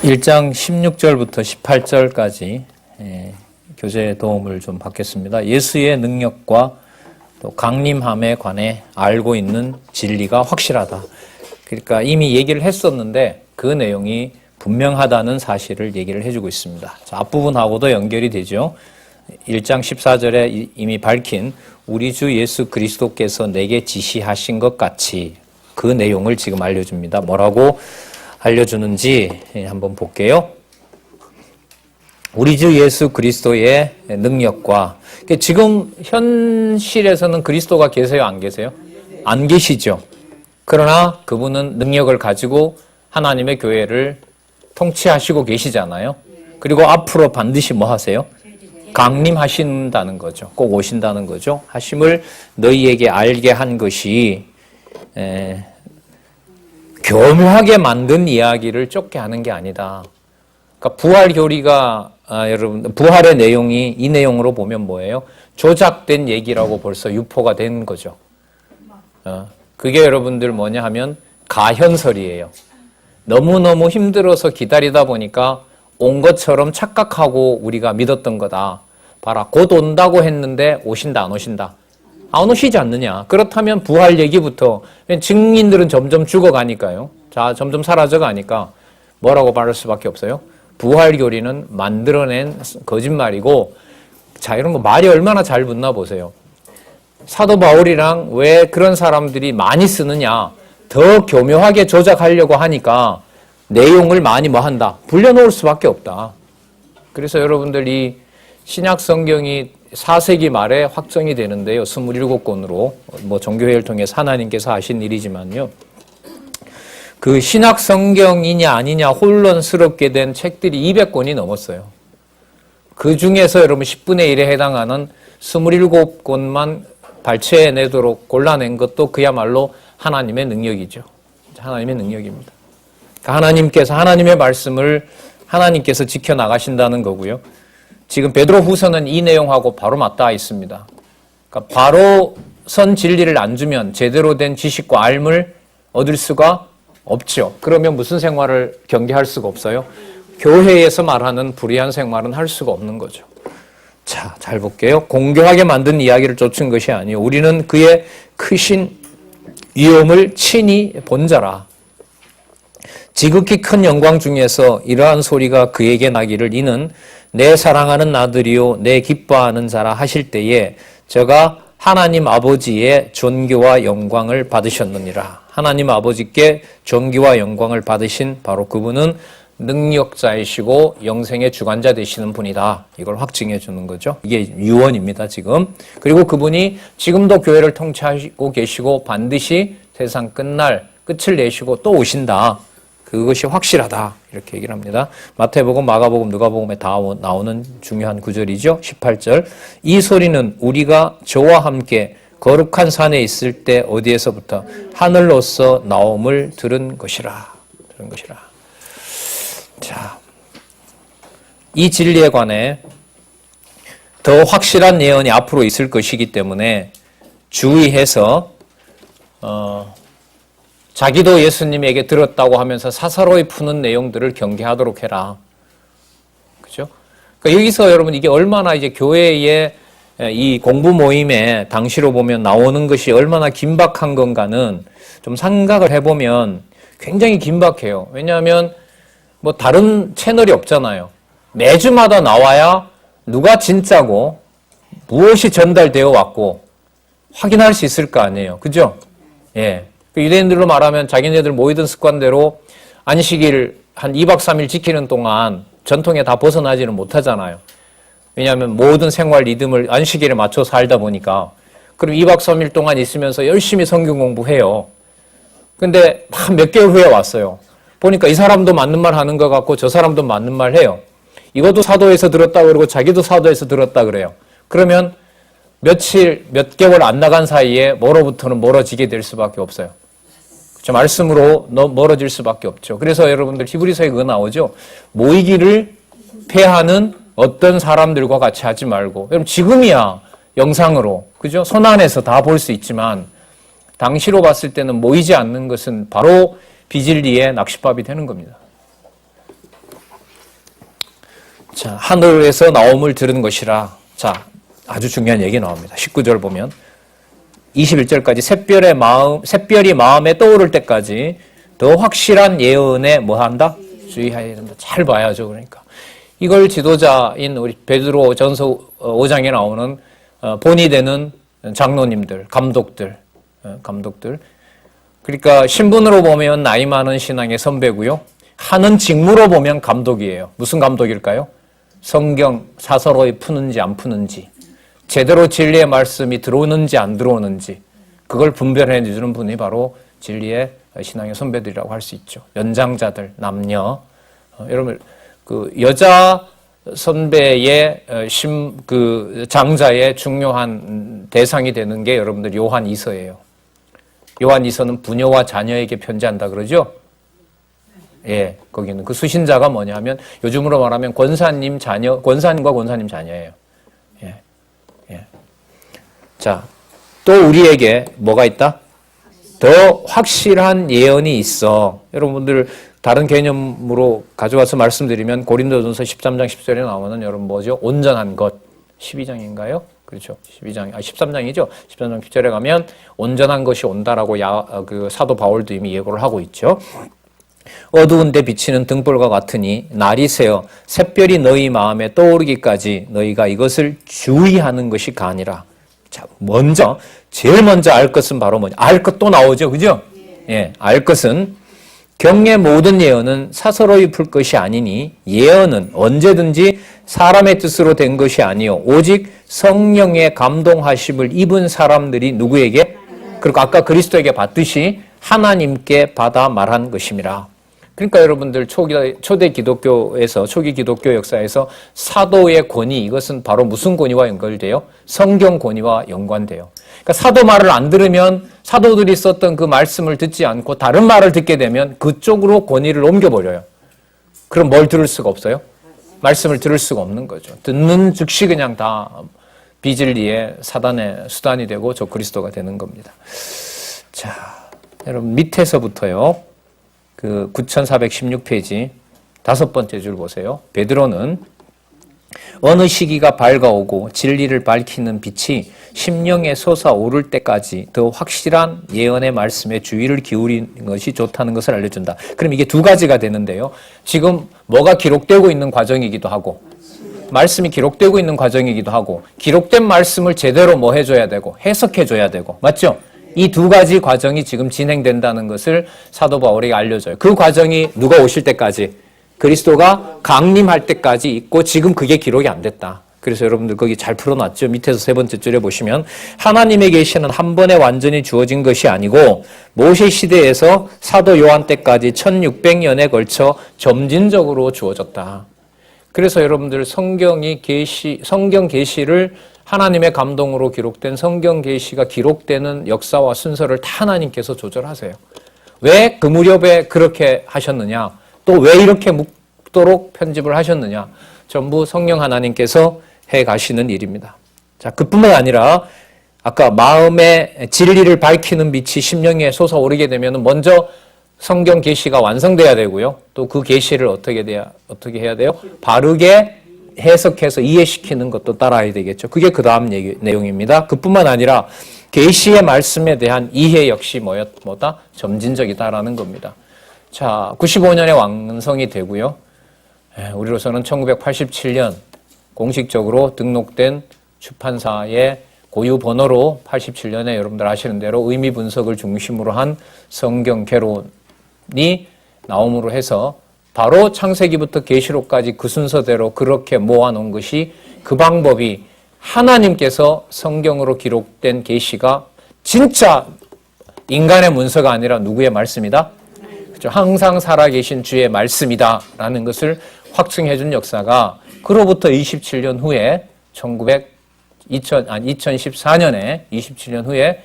1장 16절부터 18절까지 교재 도움을 좀 받겠습니다. 예수의 능력과 또 강림함에 관해 알고 있는 진리가 확실하다. 그러니까 이미 얘기를 했었는데 그 내용이 분명하다는 사실을 얘기를 해주고 있습니다. 자, 앞부분하고도 연결이 되죠. 1장 14절에 이미 밝힌 우리 주 예수 그리스도께서 내게 지시하신 것 같이 그 내용을 지금 알려줍니다. 뭐라고 알려주는지 한번 볼게요. 우리 주 예수 그리스도의 능력과, 지금 현실에서는 그리스도가 계세요, 안 계세요? 안 계시죠. 그러나 그분은 능력을 가지고 하나님의 교회를 통치하시고 계시잖아요. 그리고 앞으로 반드시 뭐 하세요? 강림하신다는 거죠. 꼭 오신다는 거죠. 하심을 너희에게 알게 한 것이 교묘하게 만든 이야기를 좁게 하는 게 아니다. 그러니까 부활 교리가 여러분 부활의 내용이 이 내용으로 보면 뭐예요? 조작된 얘기라고 벌써 유포가 된 거죠. 그게 여러분들 뭐냐 하면 가현설이에요. 너무너무 힘들어서 기다리다 보니까 온 것처럼 착각하고 우리가 믿었던 거다. 봐라, 곧 온다고 했는데 오신다 안 오신다? 안 오시지 않느냐. 그렇다면 부활 얘기부터, 증인들은 점점 죽어가니까요. 자, 점점 사라져가니까 뭐라고 말할 수밖에 없어요? 부활 교리는 만들어낸 거짓말이고, 자, 이런 거 말이 얼마나 잘 붙나 보세요. 사도 바울이랑 왜 그런 사람들이 많이 쓰느냐, 더 교묘하게 조작하려고 하니까 내용을 많이 뭐 한다? 불려놓을 수밖에 없다. 그래서 여러분들 이 신약 성경이 4세기 말에 확정이 되는데요. 27권으로 뭐 종교회를 통해서 하나님께서 하신 일이지만요. 그 신약 성경이냐 아니냐 혼란스럽게 된 책들이 200권이 넘었어요. 그 중에서 여러분 10분의 1에 해당하는 27권만 발췌해내도록 골라낸 것도 그야말로 하나님의 능력이죠. 하나님의 능력입니다. 그러니까 하나님께서 하나님의 말씀을 하나님께서 지켜나가신다는 거고요. 지금 베드로 후서는 이 내용하고 바로 맞닿아 있습니다. 그러니까 바로 선 진리를 안 주면 제대로 된 지식과 알을 얻을 수가 없죠. 그러면 무슨 생활을 경계할 수가 없어요? 교회에서 말하는 불의한 생활은 할 수가 없는 거죠. 자, 잘 볼게요. 공교하게 만든 이야기를 쫓은 것이 아니요 우리는 그의 크신 위엄을 친히 본 자라. 지극히 큰 영광 중에서 이러한 소리가 그에게 나기를 이는 내 사랑하는 아들이요 내 기뻐하는 자라 하실 때에 저가 하나님 아버지의 존귀와 영광을 받으셨느니라. 하나님 아버지께 존귀와 영광을 받으신 바로 그분은 능력자이시고 영생의 주관자 되시는 분이다. 이걸 확증해 주는 거죠. 이게 유언입니다, 지금. 그리고 그분이 지금도 교회를 통치하고 계시고 반드시 세상 끝을 내시고 또 오신다. 그것이 확실하다. 이렇게 얘기를 합니다. 마태복음, 마가복음, 누가복음에 다 나오는 중요한 구절이죠. 18절. 이 소리는 우리가 저와 함께 거룩한 산에 있을 때 어디에서부터 하늘로서 나옴을 들은 것이라. 자, 이 진리에 관해 더 확실한 예언이 앞으로 있을 것이기 때문에 주의해서 자기도 예수님에게 들었다고 하면서 사사로이 푸는 내용들을 경계하도록 해라. 그죠? 그러니까 여기서 여러분 이게 얼마나 이제 교회의 이 공부 모임에 당시로 보면 나오는 것이 얼마나 긴박한 건가는 좀 생각을 해보면 굉장히 긴박해요. 왜냐하면 뭐 다른 채널이 없잖아요. 매주마다 나와야 누가 진짜고 무엇이 전달되어 왔고 확인할 수 있을 거 아니에요. 그죠? 예. 유대인들로 말하면 자기네들 모이던 습관대로 안식일 한 2박 3일 지키는 동안 전통에 다 벗어나지는 못하잖아요. 왜냐하면 모든 생활 리듬을 안식일에 맞춰 살다 보니까. 그럼 2박 3일 동안 있으면서 열심히 성경 공부해요. 근데 몇 개월 후에 왔어요. 보니까 이 사람도 맞는 말 하는 것 같고 저 사람도 맞는 말 해요. 이것도 사도에서 들었다 그러고 자기도 사도에서 들었다 그래요. 그러면 몇 개월 안 나간 사이에 뭐로부터는 멀어지게 될 수밖에 없어요. 그렇죠? 말씀으로 멀어질 수밖에 없죠. 그래서 여러분들 히브리서에 그거 나오죠. 모이기를 패하는 어떤 사람들과 같이 하지 말고. 여러분 지금이야 영상으로, 그죠? 손 안에서 다 볼 수 있지만 당시로 봤을 때는 모이지 않는 것은 바로 비진리의 낚싯밥이 되는 겁니다. 자, 하늘에서 나옴을 들은 것이라. 자, 아주 중요한 얘기 나옵니다. 19절 보면 21절까지 샛별이 마음에 떠오를 때까지 더 확실한 예언에 뭐 한다? 주의해야 된다. 잘 봐야죠. 그러니까 이걸 지도자인 우리 베드로 전서 5장에 나오는 본이 되는 장로님들, 감독들. 그러니까 신분으로 보면 나이 많은 신앙의 선배고요. 하는 직무로 보면 감독이에요. 무슨 감독일까요? 성경 사서로이 푸는지 안 푸는지, 제대로 진리의 말씀이 들어오는지 안 들어오는지 그걸 분별해 주는 분이 바로 진리의 신앙의 선배들이라고 할 수 있죠. 연장자들, 남녀. 여러분 그 여자 선배의 그 장자의 중요한 대상이 되는 게 여러분들 요한 2서예요. 요한 2서는 부녀와 자녀에게 편지한다 그러죠? 예, 거기는 그 수신자가 뭐냐면 요즘으로 말하면 권사님 자녀, 권사님과 권사님 자녀예요. 예, 예. 자, 또 우리에게 뭐가 있다? 더 확실한 예언이 있어. 여러분들 다른 개념으로 가져와서 말씀드리면 고린도전서 13장 10절에 나오는 여러분 뭐죠? 온전한 것. 12장인가요? 그렇죠. 13장이죠. 13장 10절에 가면 온전한 것이 온다라고 그 사도 바울도 이미 예고를 하고 있죠. 어두운 데 비치는 등불과 같으니 날이 새어 샛별이 너희 마음에 떠오르기까지 너희가 이것을 주의하는 것이 가니라. 자, 제일 먼저 알 것은 바로 뭐냐? 알 것 또 나오죠. 그죠? 예, 알 것은 경의 모든 예언은 사서로이 풀 것이 아니니 예언은 언제든지 사람의 뜻으로 된 것이 아니요 오직 성령의 감동하심을 입은 사람들이 누구에게? 그리고 아까 그리스도에게 받듯이 하나님께 받아 말한 것임이라. 그러니까 여러분들 초대 기독교에서 초기 기독교 역사에서 사도의 권위, 이것은 바로 무슨 권위와 연결돼요? 성경 권위와 연관돼요. 그러니까 사도 말을 안 들으면 사도들이 썼던 그 말씀을 듣지 않고 다른 말을 듣게 되면 그쪽으로 권위를 옮겨버려요. 그럼 뭘 들을 수가 없어요? 말씀을 들을 수가 없는 거죠. 듣는 즉시 그냥 다 비진리의 사단의 수단이 되고 저 그리스도가 되는 겁니다. 자, 여러분 밑에서부터요. 그 9416페이지 5번째 줄 보세요. 베드로는 어느 시기가 밝아오고 진리를 밝히는 빛이 심령에 솟아오를 때까지 더 확실한 예언의 말씀에 주의를 기울이는 것이 좋다는 것을 알려준다. 그럼 이게 두 가지가 되는데요. 지금 뭐가 기록되고 있는 과정이기도 하고 말씀이 기록되고 있는 과정이기도 하고 기록된 말씀을 제대로 뭐 해줘야 되고 해석해줘야 되고 맞죠? 이 두 가지 과정이 지금 진행된다는 것을 사도 바울에게 알려줘요. 그 과정이 누가 오실 때까지 그리스도가 강림할 때까지 있고 지금 그게 기록이 안 됐다. 그래서 여러분들 거기 잘 풀어놨죠. 밑에서 3번째 줄에 보시면 하나님의 계시는 한 번에 완전히 주어진 것이 아니고 모세 시대에서 사도 요한 때까지 1600년에 걸쳐 점진적으로 주어졌다. 그래서 여러분들 성경 계시를 하나님의 감동으로 기록된 성경 계시가 기록되는 역사와 순서를 다 하나님께서 조절하세요. 왜 그 무렵에 그렇게 하셨느냐? 또 왜 이렇게 묵도록 편집을 하셨느냐? 전부 성령 하나님께서 해 가시는 일입니다. 자, 그뿐만 아니라 아까 마음의 진리를 밝히는 빛이 심령에 솟아오르게 되면 먼저 성경 계시가 완성돼야 되고요. 또 그 계시를 어떻게 해야 돼요? 바르게 해석해서 이해시키는 것도 따라야 되겠죠. 그게 그 다음 내용입니다. 그뿐만 아니라 계시의 말씀에 대한 이해 역시 뭐다? 점진적이다라는 겁니다. 자, 95년에 완성이 되고요. 우리로서는 1987년 공식적으로 등록된出판사의 고유 번호로 87년에 여러분들 아시는 대로 의미 분석을 중심으로 한 성경 개론이 나옴으로 해서 바로 창세기부터 계시록까지 그 순서대로 그렇게 모아놓은 것이 그 방법이 하나님께서 성경으로 기록된 계시가 진짜 인간의 문서가 아니라 누구의 말씀이다? 그렇죠? 항상 살아계신 주의 말씀이다라는 것을 확증해 준 역사가 그로부터 27년 후에 2014년에 27년 후에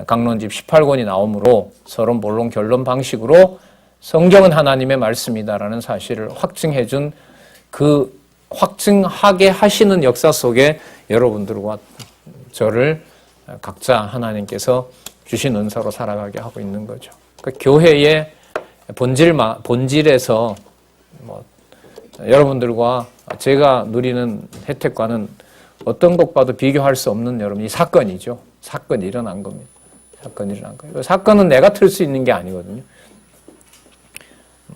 강론집 18권이 나오므로 서론, 본론, 결론 방식으로 성경은 하나님의 말씀이다라는 사실을 확증해 준 그 확증하게 하시는 역사 속에 여러분들과 저를 각자 하나님께서 주신 은사로 살아가게 하고 있는 거죠. 그러니까 교회의 본질에서 여러분들과 제가 누리는 혜택과는 어떤 것과도 비교할 수 없는 여러분 이 사건이죠. 사건이 일어난 겁니다. 사건이 일어난 거예요. 사건은 내가 틀 수 있는 게 아니거든요.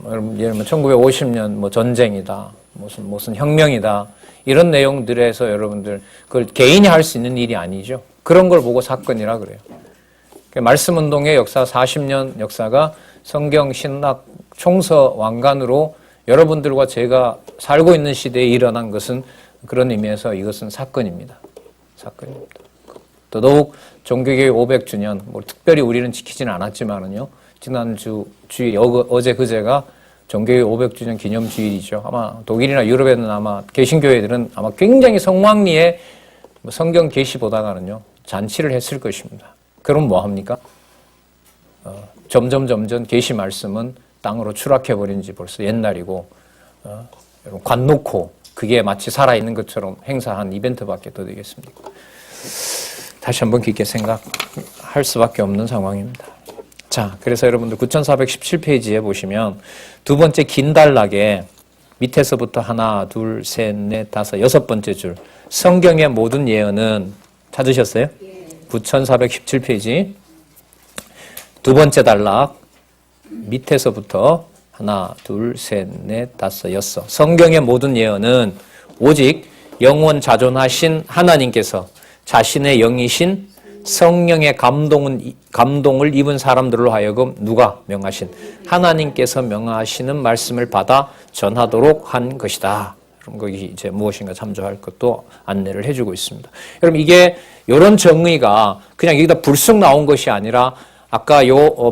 여러분 예를 들면 1950년 뭐 전쟁이다, 무슨 혁명이다 이런 내용들에서 여러분들 그걸 개인이 할 수 있는 일이 아니죠. 그런 걸 보고 사건이라 그래요. 말씀운동의 역사 40년 역사가 성경 신학 총서 왕관으로 여러분들과 제가 살고 있는 시대에 일어난 것은 그런 의미에서 이것은 사건입니다. 사건입니다. 더더욱 종교개혁 500주년, 뭐 특별히 우리는 지키지는 않았지만은요, 지난주 주일, 어제 그제가 종교개혁 500주년 기념주일이죠. 아마 독일이나 유럽에는 아마 개신교회들은 아마 굉장히 성황리에 성경 계시보다가는요, 잔치를 했을 것입니다. 그럼 뭐 합니까? 점점 계시 말씀은 땅으로 추락해버린 지 벌써 옛날이고, 여러분 관 놓고 그게 마치 살아있는 것처럼 행사한 이벤트밖에 더 되겠습니까? 다시 한번 깊게 생각할 수밖에 없는 상황입니다. 자, 그래서 여러분들 9417페이지에 보시면 두 번째 긴 단락에 밑에서부터 하나, 둘, 셋, 넷, 다섯, 여섯 번째 줄 성경의 모든 예언은 찾으셨어요? 9417페이지 두 번째 단락 밑에서부터 하나, 둘, 셋, 넷, 다섯, 여섯 성경의 모든 예언은 오직 영원 자존하신 하나님께서 자신의 영이신 성령의 감동을 입은 사람들로 하여금 누가 명하신 하나님께서 명하시는 말씀을 받아 전하도록 한 것이다. 그럼 거기 이제 무엇인가 참조할 것도 안내를 해주고 있습니다. 여러분 이게 이런 정의가 그냥 여기다 불쑥 나온 것이 아니라 아까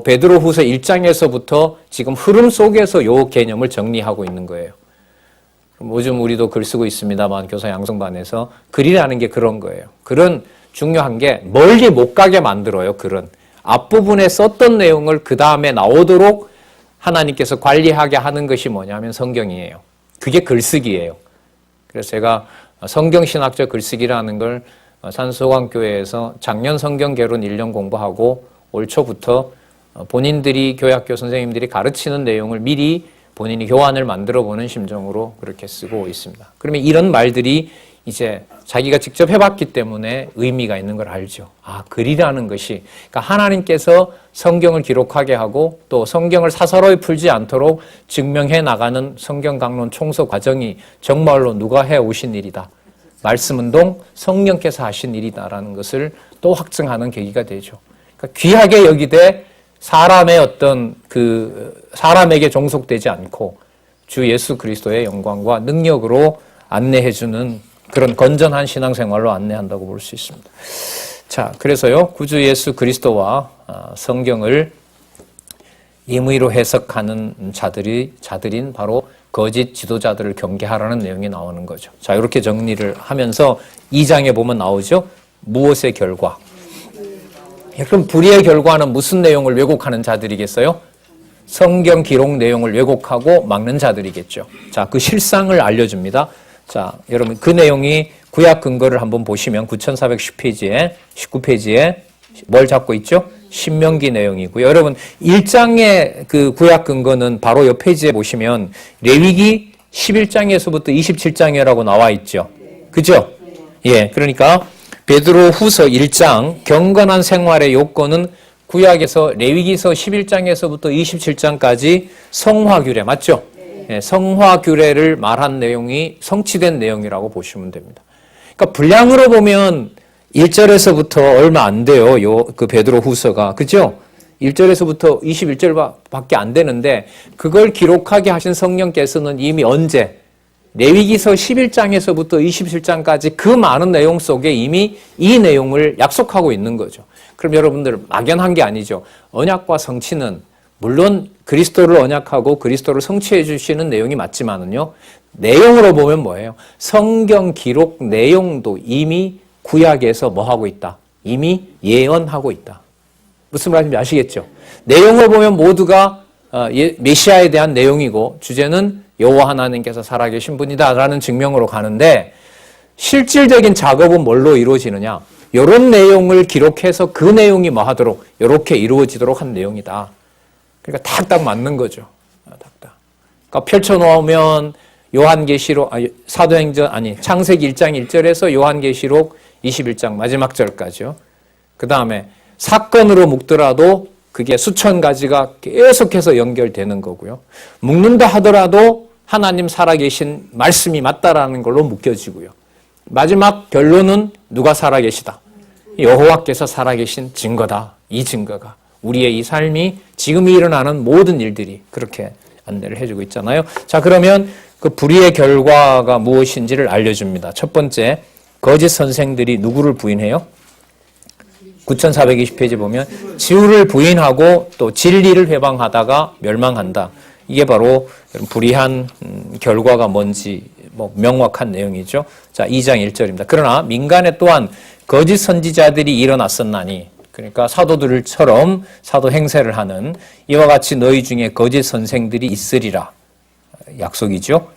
베드로후서 1장에서부터 지금 흐름 속에서 요 개념을 정리하고 있는 거예요. 요즘 우리도 글 쓰고 있습니다만 교사 양성반에서 글이라는 게 그런 거예요. 글은 중요한 게 멀리 못 가게 만들어요. 글은 앞부분에 썼던 내용을 그 다음에 나오도록 하나님께서 관리하게 하는 것이 뭐냐면 성경이에요. 그게 글쓰기예요. 그래서 제가 성경신학적 글쓰기라는 걸 산소광교회에서 작년 성경개론 1년 공부하고 올 초부터 본인들이 교회학교 선생님들이 가르치는 내용을 미리 본인이 교환을 만들어 보는 심정으로 그렇게 쓰고 있습니다. 그러면 이런 말들이 이제 자기가 직접 해봤기 때문에 의미가 있는 걸 알죠. 아, 글이라는 것이 그러니까 하나님께서 성경을 기록하게 하고 또 성경을 사사로이 풀지 않도록 증명해 나가는 성경 강론 총서 과정이 정말로 누가 해 오신 일이다. 말씀운동 성령께서 하신 일이다라는 것을 또 확증하는 계기가 되죠. 그러니까 귀하게 여기되 사람의 어떤 사람에게 종속되지 않고 주 예수 그리스도의 영광과 능력으로 안내해주는 그런 건전한 신앙생활로 안내한다고 볼 수 있습니다. 자, 그래서요, 구주 예수 그리스도와 성경을 임의로 해석하는 자들인 바로 거짓 지도자들을 경계하라는 내용이 나오는 거죠. 자, 이렇게 정리를 하면서 2장에 보면 나오죠. 무엇의 결과? 그럼 불의의 결과는 무슨 내용을 왜곡하는 자들이겠어요? 성경 기록 내용을 왜곡하고 막는 자들이겠죠. 자, 그 실상을 알려줍니다. 자, 여러분 그 내용이 구약 근거를 한번 보시면 9410페이지에 19페이지에 뭘 잡고 있죠? 신명기 내용이고요. 여러분 1장의 그 구약 근거는 바로 옆 페이지에 보시면 레위기 11장에서부터 27장이라고 나와 있죠. 그죠? 예, 그러니까 베드로후서 1장 경건한 생활의 요건은 구약에서 레위기서 11장에서부터 27장까지 성화규례 맞죠? 네, 성화규례를 말한 내용이 성취된 내용이라고 보시면 됩니다. 그러니까 분량으로 보면 1절에서부터 얼마 안 돼요. 그 베드로후서가 그죠? 1절에서부터 21절밖에 안 되는데 그걸 기록하게 하신 성령께서는 이미 언제 레위기서 11장에서부터 27장까지 그 많은 내용 속에 이미 이 내용을 약속하고 있는 거죠. 그럼 여러분들 막연한 게 아니죠. 언약과 성취는 물론 그리스도를 언약하고 그리스도를 성취해 주시는 내용이 맞지만은요. 내용으로 보면 뭐예요? 성경 기록 내용도 이미 구약에서 뭐 하고 있다? 이미 예언하고 있다. 무슨 말인지 아시겠죠? 내용을 보면 모두가 메시아에 대한 내용이고 주제는 여호와 하나님께서 살아계신 분이다라는 증명으로 가는데 실질적인 작업은 뭘로 이루어지느냐? 이런 내용을 기록해서 그 내용이 뭐 하도록 이렇게 이루어지도록 한 내용이다. 그러니까 탁탁 맞는 거죠. 탁탁. 그러니까 펼쳐놓으면 요한계시록 창세기 1장 1절에서 요한계시록 21장 마지막 절까지요. 그 다음에 사건으로 묶더라도 그게 수천 가지가 계속해서 연결되는 거고요. 묶는다 하더라도 하나님 살아계신 말씀이 맞다라는 걸로 묶여지고요. 마지막 결론은 누가 살아계시다? 여호와께서 살아계신 증거다. 이 증거가 우리의 이 삶이 지금 일어나는 모든 일들이 그렇게 안내를 해주고 있잖아요. 자, 그러면 그 불의의 결과가 무엇인지를 알려줍니다. 첫 번째, 거짓 선생들이 누구를 부인해요? 9420페이지 보면 지우를 부인하고 또 진리를 회방하다가 멸망한다. 이게 바로 불의한 결과가 뭔지 명확한 내용이죠. 자, 2장 1절입니다. 그러나 민간에 또한 거짓 선지자들이 일어났었나니, 그러니까 사도들처럼 사도 행세를 하는 이와 같이 너희 중에 거짓 선생들이 있으리라. 약속이죠.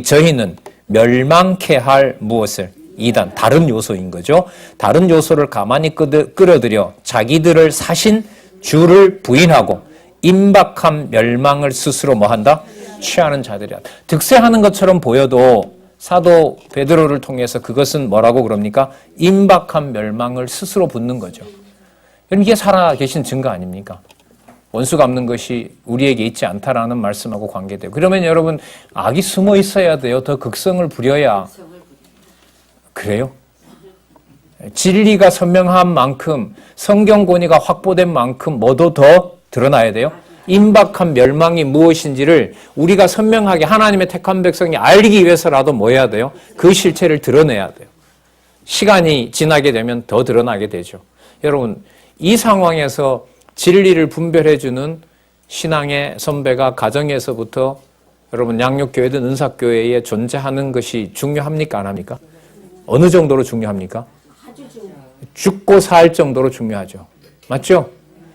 저희는 멸망케 할 무엇을? 이단, 다른 요소인 거죠. 다른 요소를 가만히 끌어들여 자기들을 사신 주를 부인하고 임박한 멸망을 스스로 뭐한다? 취하는 자들이야. 득세하는 것처럼 보여도 사도 베드로를 통해서 그것은 뭐라고 그럽니까? 임박한 멸망을 스스로 붙는 거죠. 여러분, 이게 살아계신 증거 아닙니까? 원수 갚는 것이 우리에게 있지 않다라는 말씀하고 관계돼요. 그러면 여러분, 악이 숨어 있어야 돼요. 더 극성을 부려야. 그래요? 진리가 선명한 만큼, 성경 권위가 확보된 만큼 뭐도 더 드러나야 돼요? 임박한 멸망이 무엇인지를 우리가 선명하게 하나님의 택한 백성이 알기 위해서라도 뭐 해야 돼요? 그 실체를 드러내야 돼요. 시간이 지나게 되면 더 드러나게 되죠. 여러분, 이 상황에서 진리를 분별해주는 신앙의 선배가 가정에서부터 여러분 양육교회든 은사교회에 존재하는 것이 중요합니까? 안 합니까? 어느 정도로 중요합니까? 죽고 살 정도로 중요하죠. 맞죠?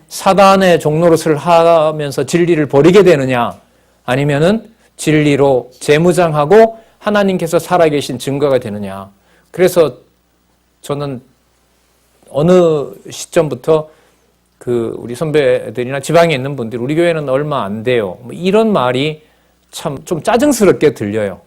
사단의 종노릇을 하면서 진리를 버리게 되느냐, 아니면은 진리로 재무장하고 하나님께서 살아계신 증거가 되느냐. 그래서 저는 어느 시점부터 우리 선배들이나 지방에 있는 분들, 우리 교회는 얼마 안 돼요, 이런 말이 참 좀 짜증스럽게 들려요.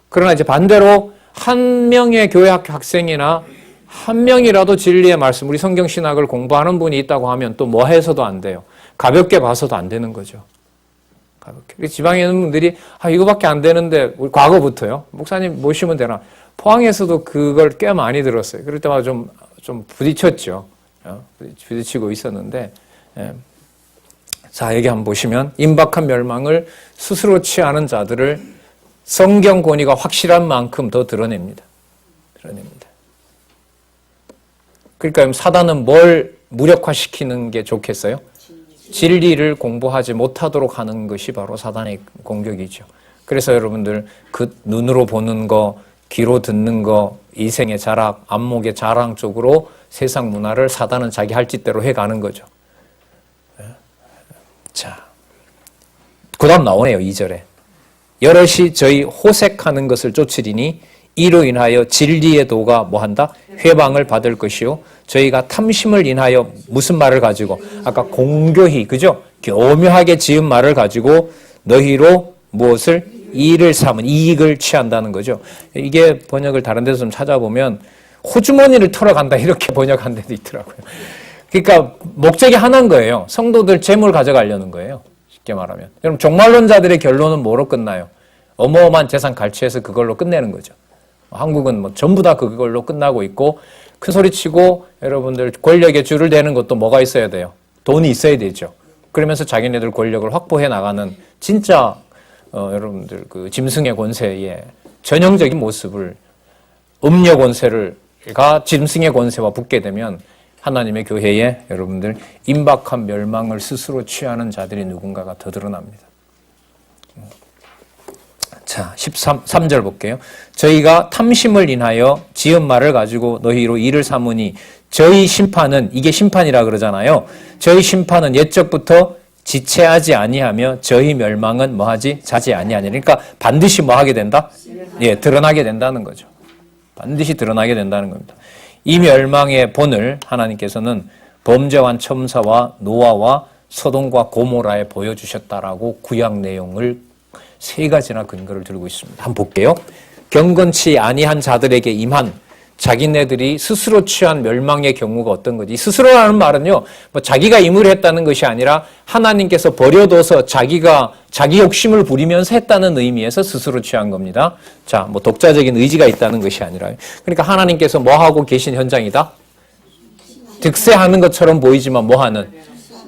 그러나 이제 반대로 한 명의 교회 학생이나 한 명이라도 진리의 말씀, 우리 성경 신학을 공부하는 분이 있다고 하면 또 뭐 해서도 안 돼요. 가볍게 봐서도 안 되는 거죠. 가볍게. 지방에 있는 분들이 이거밖에 안 되는데, 우리 과거부터요. 목사님 모시면 되나? 포항에서도 그걸 꽤 많이 들었어요. 그럴 때마다 좀 부딪혔죠. 부딪히고 있었는데, 예. 자, 여기 한번 보시면 임박한 멸망을 스스로 취하는 자들을 성경 권위가 확실한 만큼 더 드러냅니다. 그러니까 사단은 뭘 무력화시키는 게 좋겠어요? 진리를 공부하지 못하도록 하는 것이 바로 사단의 공격이죠. 그래서 여러분들 그 눈으로 보는 거, 귀로 듣는 거, 이생의 자랑, 안목의 자랑 쪽으로 세상 문화를 사단은 자기 할 짓대로 해가는 거죠. 자, 그 다음 나오네요. 2절에. 여럿이 저희 호색하는 것을 쫓으리니 이로 인하여 진리의 도가 뭐한다? 회방을 받을 것이요. 저희가 탐심을 인하여 무슨 말을 가지고? 아까 공교히, 그죠? 교묘하게 지은 말을 가지고 너희로 무엇을? 이를 삼은, 이익을 취한다는 거죠. 이게 번역을 다른 데서 좀 찾아보면 호주머니를 털어간다 이렇게 번역한 데도 있더라고요. 그러니까 목적이 하나인 거예요. 성도들 재물 가져가려는 거예요. 쉽게 말하면. 여러분, 종말론자들의 결론은 뭐로 끝나요? 어마어마한 재산 갈취해서 그걸로 끝내는 거죠. 한국은 전부 다 그걸로 끝나고 있고, 큰 소리 치고 여러분들 권력에 줄을 대는 것도 뭐가 있어야 돼요? 돈이 있어야 되죠. 그러면서 자기네들 권력을 확보해 나가는 진짜 여러분들 그 짐승의 권세의 전형적인 모습을, 음녀 권세가 짐승의 권세와 붙게 되면 하나님의 교회에 여러분들 임박한 멸망을 스스로 취하는 자들이 누군가가 더 드러납니다. 자, 13절 볼게요. 저희가 탐심을 인하여 지은 말을 가지고 너희로 이를 삼으니 저희 심판은, 이게 심판이라 그러잖아요. 저희 심판은 옛적부터 지체하지 아니하며 저희 멸망은 뭐하지? 자지 아니하니. 그러니까 반드시 뭐하게 된다? 예, 드러나게 된다는 거죠. 반드시 드러나게 된다는 겁니다. 이 멸망의 본을 하나님께서는 범죄한 첨사와 노아와 소돔과 고모라에 보여주셨다라고 구약 내용을 세 가지나 근거를 들고 있습니다. 한번 볼게요. 경건치 아니한 자들에게 임한 자기네들이 스스로 취한 멸망의 경우가 어떤 거지? 스스로라는 말은요, 뭐 자기가 임을 했다는 것이 아니라 하나님께서 버려둬서 자기가 자기 욕심을 부리면서 했다는 의미에서 스스로 취한 겁니다. 자, 뭐 독자적인 의지가 있다는 것이 아니라. 그러니까 하나님께서 뭐 하고 계신 현장이다? 득세하는 것처럼 보이지만 뭐 하는?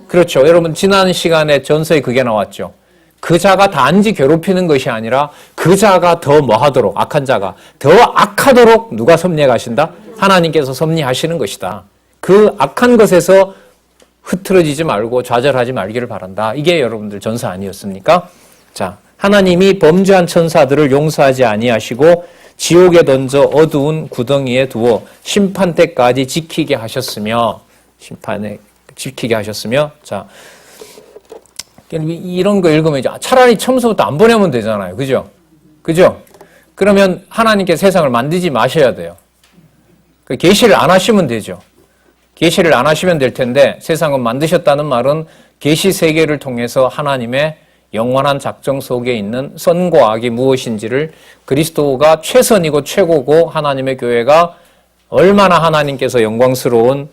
그렇죠. 여러분, 지난 시간에 전서에 그게 나왔죠. 그 자가 단지 괴롭히는 것이 아니라 그 자가 더 뭐 하도록, 악한 자가 더 악하도록 누가 섭리해 가신다? 하나님께서 섭리하시는 것이다. 그 악한 것에서 흐트러지지 말고 좌절하지 말기를 바란다. 이게 여러분들 전서 아니었습니까? 자, 하나님이 범죄한 천사들을 용서하지 아니하시고 지옥에 던져 어두운 구덩이에 두어 심판 때까지 지키게 하셨으며, 자, 이런 거 읽으면 이제 차라리 처음부터 안 보내면 되잖아요. 그죠? 그죠? 그러면 하나님께 세상을 만들지 마셔야 돼요. 계시를 안 하시면 되죠. 계시를 안 하시면 될 텐데 세상을 만드셨다는 말은 계시 세계를 통해서 하나님의 영원한 작정 속에 있는 선과 악이 무엇인지를 그리스도가 최선이고 최고고 하나님의 교회가 얼마나 하나님께서 영광스러운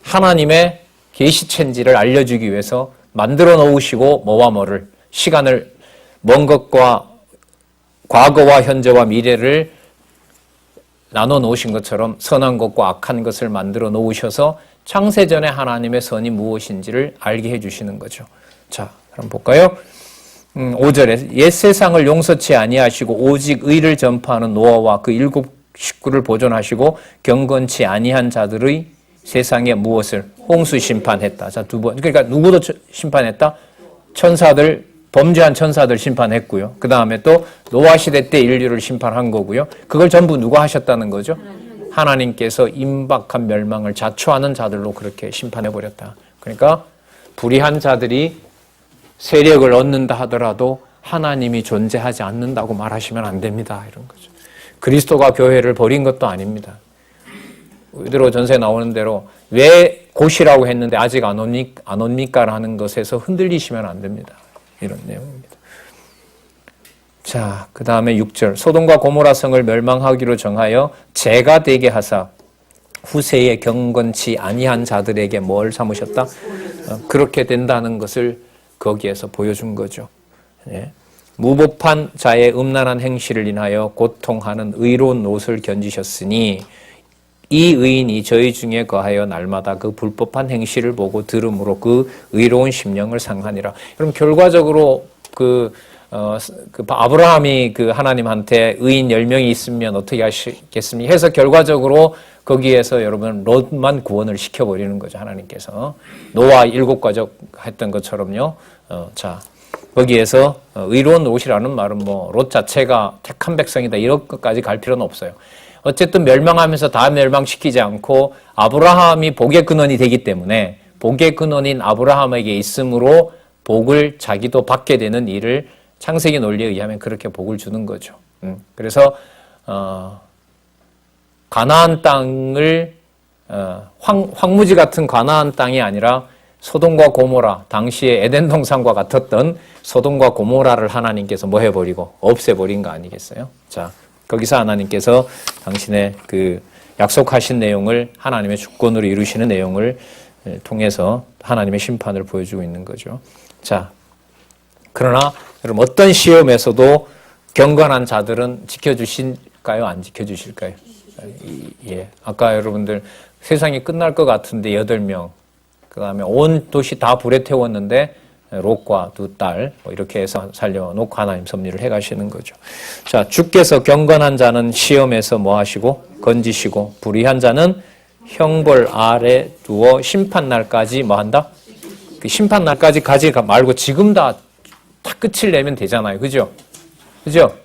하나님의 계시체인지를 알려주기 위해서 만들어 놓으시고 뭐와 뭐를 시간을 먼 것과 과거와 현재와 미래를 나눠 놓으신 것처럼 선한 것과 악한 것을 만들어 놓으셔서 창세전에 하나님의 선이 무엇인지를 알게 해주시는 거죠. 자, 그럼 볼까요? 5절에 옛 세상을 용서치 아니하시고 오직 의를 전파하는 노아와 그 7 식구를 보존하시고 경건치 아니한 자들의 세상에 무엇을? 홍수 심판했다. 자, 두 번. 그러니까 누구도 심판했다? 천사들, 범죄한 천사들 심판했고요. 그 다음에 또 노아 시대 때 인류를 심판한 거고요. 그걸 전부 누가 하셨다는 거죠? 하나님께서 임박한 멸망을 자초하는 자들로 그렇게 심판해버렸다. 그러니까 불의한 자들이 세력을 얻는다 하더라도 하나님이 존재하지 않는다고 말하시면 안 됩니다. 이런 거죠. 그리스도가 교회를 버린 것도 아닙니다. 이대로 전서에 나오는 대로 왜 곧이라고 했는데 아직 안 옵니까? 라는 것에서 흔들리시면 안 됩니다. 이런 내용입니다. 자, 그 다음에 6절. 소돔과 고모라 성을 멸망하기로 정하여 죄가 되게 하사 후세에 경건치 아니한 자들에게 뭘 삼으셨다? 그렇게 된다는 것을 거기에서 보여준 거죠. 예. 무법한 자의 음란한 행실을 인하여 고통하는 의로운 롯을 견지셨으니 이 의인이 저희 중에 거하여 날마다 그 불법한 행실을 보고 들음으로 그 의로운 심령을 상하니라. 그럼 결과적으로 아브라함이 그 하나님한테 의인 10명이 있으면 어떻게 하시겠습니까? 해서 결과적으로 거기에서 여러분 롯만 구원을 시켜버리는 거죠. 하나님께서. 노아 7가족 했던 것처럼요. 자, 거기에서 의로운 롯이라는 말은 뭐 롯 자체가 택한 백성이다 이런 것까지 갈 필요는 없어요. 어쨌든 멸망하면서 다 멸망시키지 않고 아브라함이 복의 근원이 되기 때문에 복의 근원인 아브라함에게 있음으로 복을 자기도 받게 되는 일을 창세기 논리에 의하면 그렇게 복을 주는 거죠. 그래서 가나안 땅을 황무지 같은 가나안 땅이 아니라 소돔과 고모라, 당시에 에덴 동산과 같았던 소돔과 고모라를 하나님께서 뭐 해버리고 없애버린 거 아니겠어요? 자, 거기서 하나님께서 당신의 그 약속하신 내용을 하나님의 주권으로 이루시는 내용을 통해서 하나님의 심판을 보여주고 있는 거죠. 자, 그러나 여러분 어떤 시험에서도 경건한 자들은 지켜주실까요? 안 지켜주실까요? 예, 아까 여러분들 세상이 끝날 것 같은데 8명, 그 다음에 온 도시 다 불에 태웠는데 롯과 2딸 이렇게 해서 살려놓고 하나님 섭리를 해가시는 거죠. 자, 주께서 경건한 자는 시험에서 뭐 하시고 건지시고 불의한 자는 형벌 아래 두어 심판날까지 뭐 한다? 그 심판날까지 가지 말고 지금 다 끝을 내면 되잖아요. 그죠? 그죠?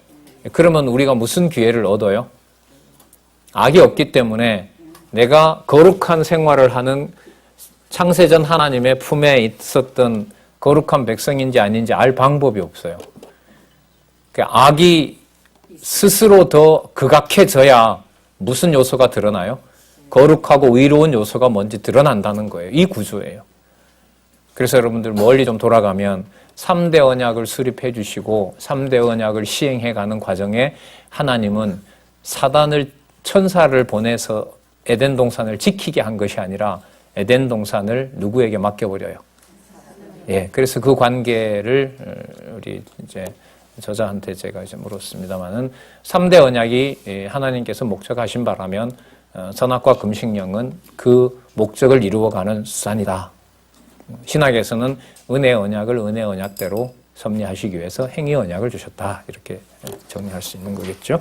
그러면 우리가 무슨 기회를 얻어요? 악이 없기 때문에 내가 거룩한 생활을 하는 창세전 하나님의 품에 있었던 거룩한 백성인지 아닌지 알 방법이 없어요. 악이 스스로 더 극악해져야 무슨 요소가 드러나요? 거룩하고 의로운 요소가 뭔지 드러난다는 거예요. 이 구조예요. 그래서 여러분들 멀리 좀 돌아가면 3대 언약을 수립해 주시고 3대 언약을 시행해 가는 과정에 하나님은 사단을 천사를 보내서 에덴 동산을 지키게 한 것이 아니라 에덴 동산을 누구에게 맡겨버려요? 예, 그래서 그 관계를 우리 이제 저자한테 제가 이제 물었습니다만은 3대 언약이 하나님께서 목적하신 바라면 선악과 금식령은 그 목적을 이루어가는 수단이다. 신학에서는 은혜 언약을 은혜 언약대로 섭리하시기 위해서 행위 언약을 주셨다. 이렇게 정리할 수 있는 거겠죠.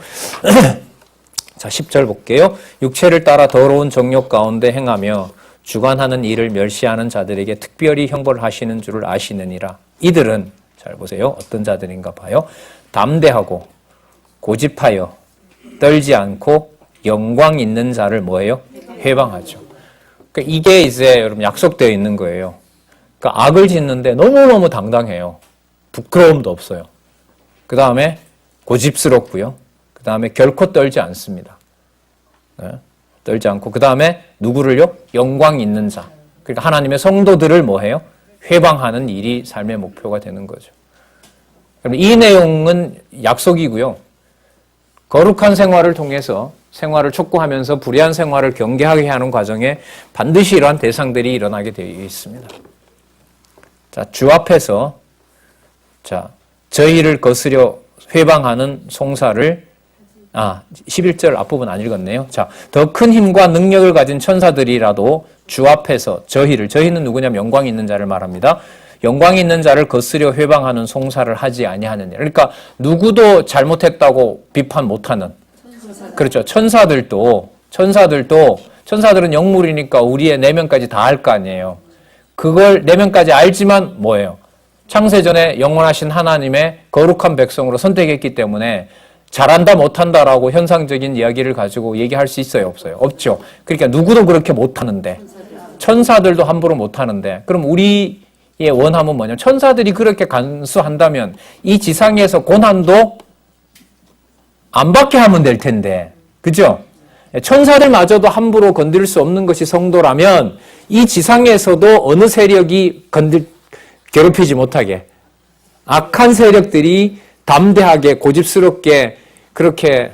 자, 10절 볼게요. 육체를 따라 더러운 정욕 가운데 행하며 주관하는 일을 멸시하는 자들에게 특별히 형벌을 하시는 줄을 아시느니라. 이들은 잘 보세요. 어떤 자들인가 봐요. 담대하고 고집하여 떨지 않고 영광 있는 자를 뭐예요? 회방하죠. 그러니까 이게 이제 여러분 약속되어 있는 거예요. 그러니까 악을 짓는데 너무너무 당당해요. 부끄러움도 없어요. 그 다음에 고집스럽고요. 그 다음에 결코 떨지 않습니다. 네? 떨지 않고 그 다음에 누구를요? 영광 있는 자. 그러니까 하나님의 성도들을 뭐해요? 회방하는 일이 삶의 목표가 되는 거죠. 그럼 이 내용은 약속이고요. 거룩한 생활을 통해서 생활을 촉구하면서 불의한 생활을 경계하게 하는 과정에 반드시 이러한 대상들이 일어나게 되어 있습니다. 자, 주 앞에서 저희를 거스려 회방하는 송사를 11절 앞부분 안 읽었네요. 자, 더 큰 힘과 능력을 가진 천사들이라도 주 앞에서 저희는 누구냐면 영광 있는 자를 말합니다. 영광 있는 자를 거스려 회방하는 송사를 하지 아니하느냐. 그러니까 누구도 잘못했다고 비판 못하는. 그렇죠. 천사들은 영물이니까 우리의 내면까지 다 알 거 아니에요. 그걸 내면까지 알지만 뭐예요? 창세전에 영원하신 하나님의 거룩한 백성으로 선택했기 때문에 잘한다 못한다라고 현상적인 이야기를 가지고 얘기할 수 있어요? 없어요? 없죠. 그러니까 누구도 그렇게 못하는데 천사들도 함부로 못하는데 그럼 우리의 원함은 뭐냐면 천사들이 그렇게 간수한다면 이 지상에서 고난도 안 받게 하면 될 텐데 그죠? 천사들마저도 함부로 건드릴 수 없는 것이 성도라면 이 지상에서도 어느 세력이 괴롭히지 못하게 악한 세력들이 담대하게 고집스럽게 그렇게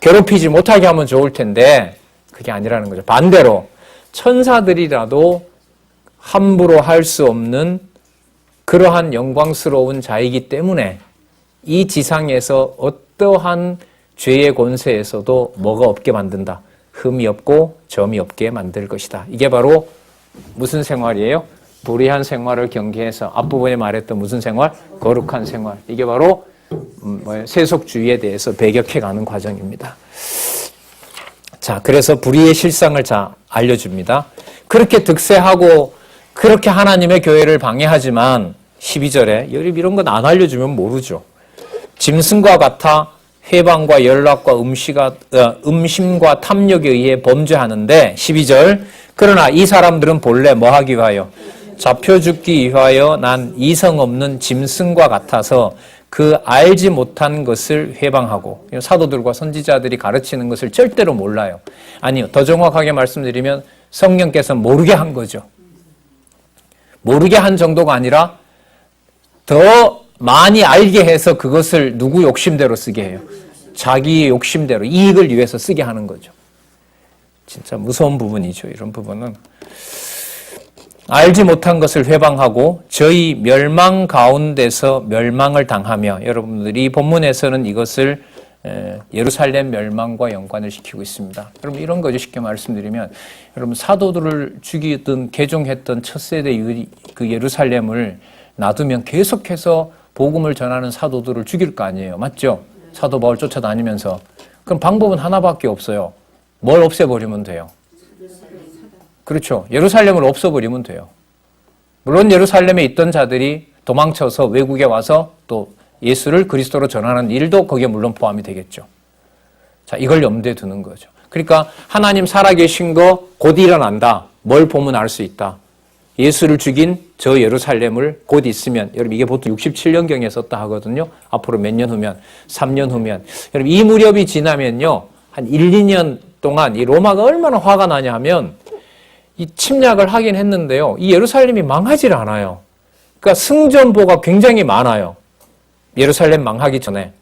괴롭히지 못하게 하면 좋을 텐데 그게 아니라는 거죠. 반대로 천사들이라도 함부로 할 수 없는 그러한 영광스러운 자이기 때문에 이 지상에서 어떠한 죄의 권세에서도 뭐가 없게 만든다. 흠이 없고 점이 없게 만들 것이다. 이게 바로 무슨 생활이에요? 불의한 생활을 경계해서 앞부분에 말했던 무슨 생활? 거룩한 생활. 이게 바로 세속주의에 대해서 배격해가는 과정입니다. 자, 그래서 불의의 실상을 알려줍니다. 그렇게 득세하고 그렇게 하나님의 교회를 방해하지만 12절에 이런 건 안 알려주면 모르죠. 짐승과 같아 회방과 연락과 음심과 탐욕에 의해 범죄하는데 12절 그러나 이 사람들은 본래 뭐 하기 위하여 잡혀 죽기 위하여 난 이성 없는 짐승과 같아서 그 알지 못한 것을 회방하고 사도들과 선지자들이 가르치는 것을 절대로 몰라요. 아니요. 더 정확하게 말씀드리면 성령께서 모르게 한 거죠. 모르게 한 정도가 아니라 더 많이 알게 해서 그것을 누구 욕심대로 쓰게 해요. 자기 욕심대로 이익을 위해서 쓰게 하는 거죠. 진짜 무서운 부분이죠. 이런 부분은. 알지 못한 것을 회방하고 저희 멸망 가운데서 멸망을 당하며 여러분들이 이 본문에서는 이것을 예루살렘 멸망과 연관을 시키고 있습니다. 여러분 이런 거죠. 쉽게 말씀드리면 여러분 사도들을 죽이던 개종했던 첫 세대 그 예루살렘을 놔두면 계속해서 복음을 전하는 사도들을 죽일 거 아니에요. 맞죠? 사도 바울 쫓아다니면서. 그럼 방법은 하나밖에 없어요. 뭘 없애버리면 돼요? 그렇죠. 예루살렘을 없애버리면 돼요. 물론 예루살렘에 있던 자들이 도망쳐서 외국에 와서 또 예수를 그리스도로 전하는 일도 거기에 물론 포함이 되겠죠. 자, 이걸 염두에 두는 거죠. 그러니까 하나님 살아계신 거 곧 일어난다. 뭘 보면 알 수 있다. 예수를 죽인 저 예루살렘을 곧 있으면, 여러분 이게 보통 67년경에 썼다 하거든요. 앞으로 몇 년 후면, 3년 후면. 여러분 이 무렵이 지나면요. 한 1, 2년 동안 이 로마가 얼마나 화가 나냐 하면 이 침략을 하긴 했는데요. 이 예루살렘이 망하질 않아요. 그러니까 승전보가 굉장히 많아요. 예루살렘 망하기 전에.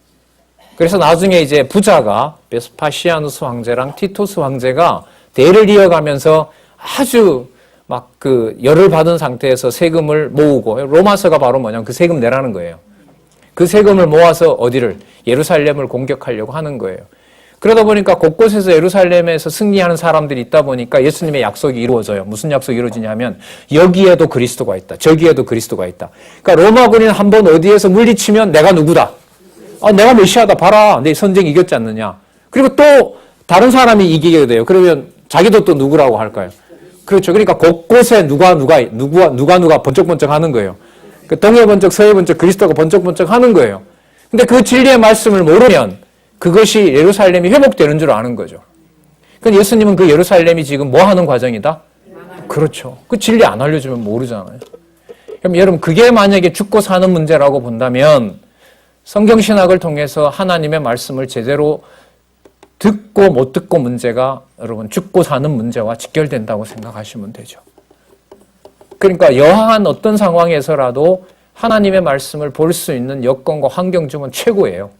그래서 나중에 이제 부자가 베스파시아누스 황제랑 티토스 황제가 대를 이어가면서 아주 막 그 열을 받은 상태에서 세금을 모으고, 로마서가 바로 뭐냐면 그 세금 내라는 거예요. 그 세금을 모아서 어디를? 예루살렘을 공격하려고 하는 거예요. 그러다 보니까 곳곳에서 예루살렘에서 승리하는 사람들이 있다 보니까 예수님의 약속이 이루어져요. 무슨 약속이 이루어지냐면 여기에도 그리스도가 있다. 저기에도 그리스도가 있다. 그러니까 로마군인 한번 어디에서 물리치면 내가 누구다. 내가 메시아다. 봐라. 내 선쟁 이겼지 않느냐. 그리고 또 다른 사람이 이기게 돼요. 그러면 자기도 또 누구라고 할까요? 그렇죠. 그러니까 곳곳에 누가 번쩍번쩍 하는 거예요. 그 동해 번쩍, 서해 번쩍, 그리스도가 번쩍번쩍 하는 거예요. 근데 그 진리의 말씀을 모르면 그것이 예루살렘이 회복되는 줄 아는 거죠. 그러니까 예수님은 그 예루살렘이 지금 뭐 하는 과정이다? 그렇죠. 그 진리 안 알려주면 모르잖아요. 그럼 여러분, 그게 만약에 죽고 사는 문제라고 본다면 성경신학을 통해서 하나님의 말씀을 제대로 듣고 못 듣고 문제가 여러분 죽고 사는 문제와 직결된다고 생각하시면 되죠. 그러니까 여하한 어떤 상황에서라도 하나님의 말씀을 볼 수 있는 여건과 환경 중은 최고예요.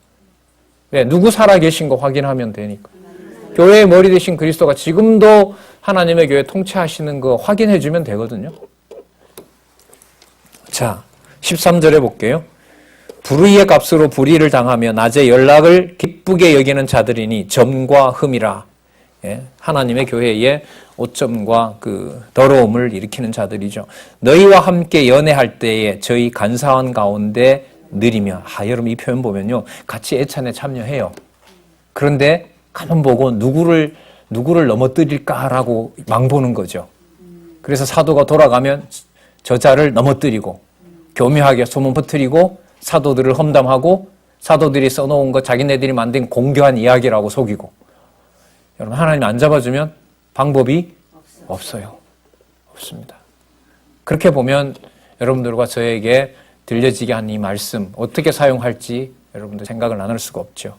네, 누구 살아계신 거 확인하면 되니까. 교회의 머리 되신 그리스도가 지금도 하나님의 교회 통치하시는 거 확인해 주면 되거든요. 자, 13절에 볼게요. 불의의 값으로 불의를 당하며 낮에 연락을 기쁘게 여기는 자들이니 점과 흠이라. 예, 하나님의 교회에 오점과 그 더러움을 일으키는 자들이죠. 너희와 함께 연애할 때에 저희 간사한 가운데 느리며. 여러분 이 표현 보면요, 같이 애찬에 참여해요. 그런데 가만 보고 누구를 넘어뜨릴까라고 망보는 거죠. 그래서 사도가 돌아가면 저자를 넘어뜨리고 교묘하게 소문 퍼뜨리고 사도들을 험담하고 사도들이 써놓은 거 자기네들이 만든 공교한 이야기라고 속이고. 여러분, 하나님이 안 잡아주면 방법이 없어요. 없습니다. 그렇게 보면 여러분들과 저에게 들려지게 한 이 말씀 어떻게 사용할지 여러분들 생각을 나눌 수가 없죠.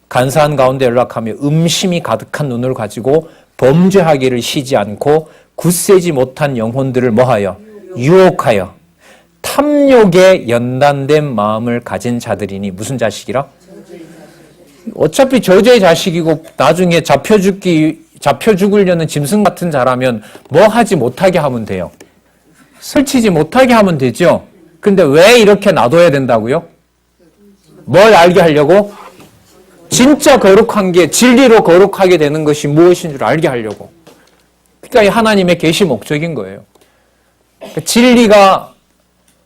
간사한 가운데 연락하며 음심이 가득한 눈을 가지고 범죄하기를 쉬지 않고 굳세지 못한 영혼들을 뭐하여? 유혹하여 탐욕에 연단된 마음을 가진 자들이니. 무슨 자식이라? 어차피 저주의 자식이고 나중에 잡혀 죽으려는 짐승 같은 자라면 뭐 하지 못하게 하면 돼요? 설치지 못하게 하면 되죠. 근데 왜 이렇게 놔둬야 된다고요? 뭘 알게 하려고? 진짜 거룩한 게 진리로 거룩하게 되는 것이 무엇인 줄 알게 하려고. 그러니까 이 하나님의 계시 목적인 거예요. 그러니까 진리가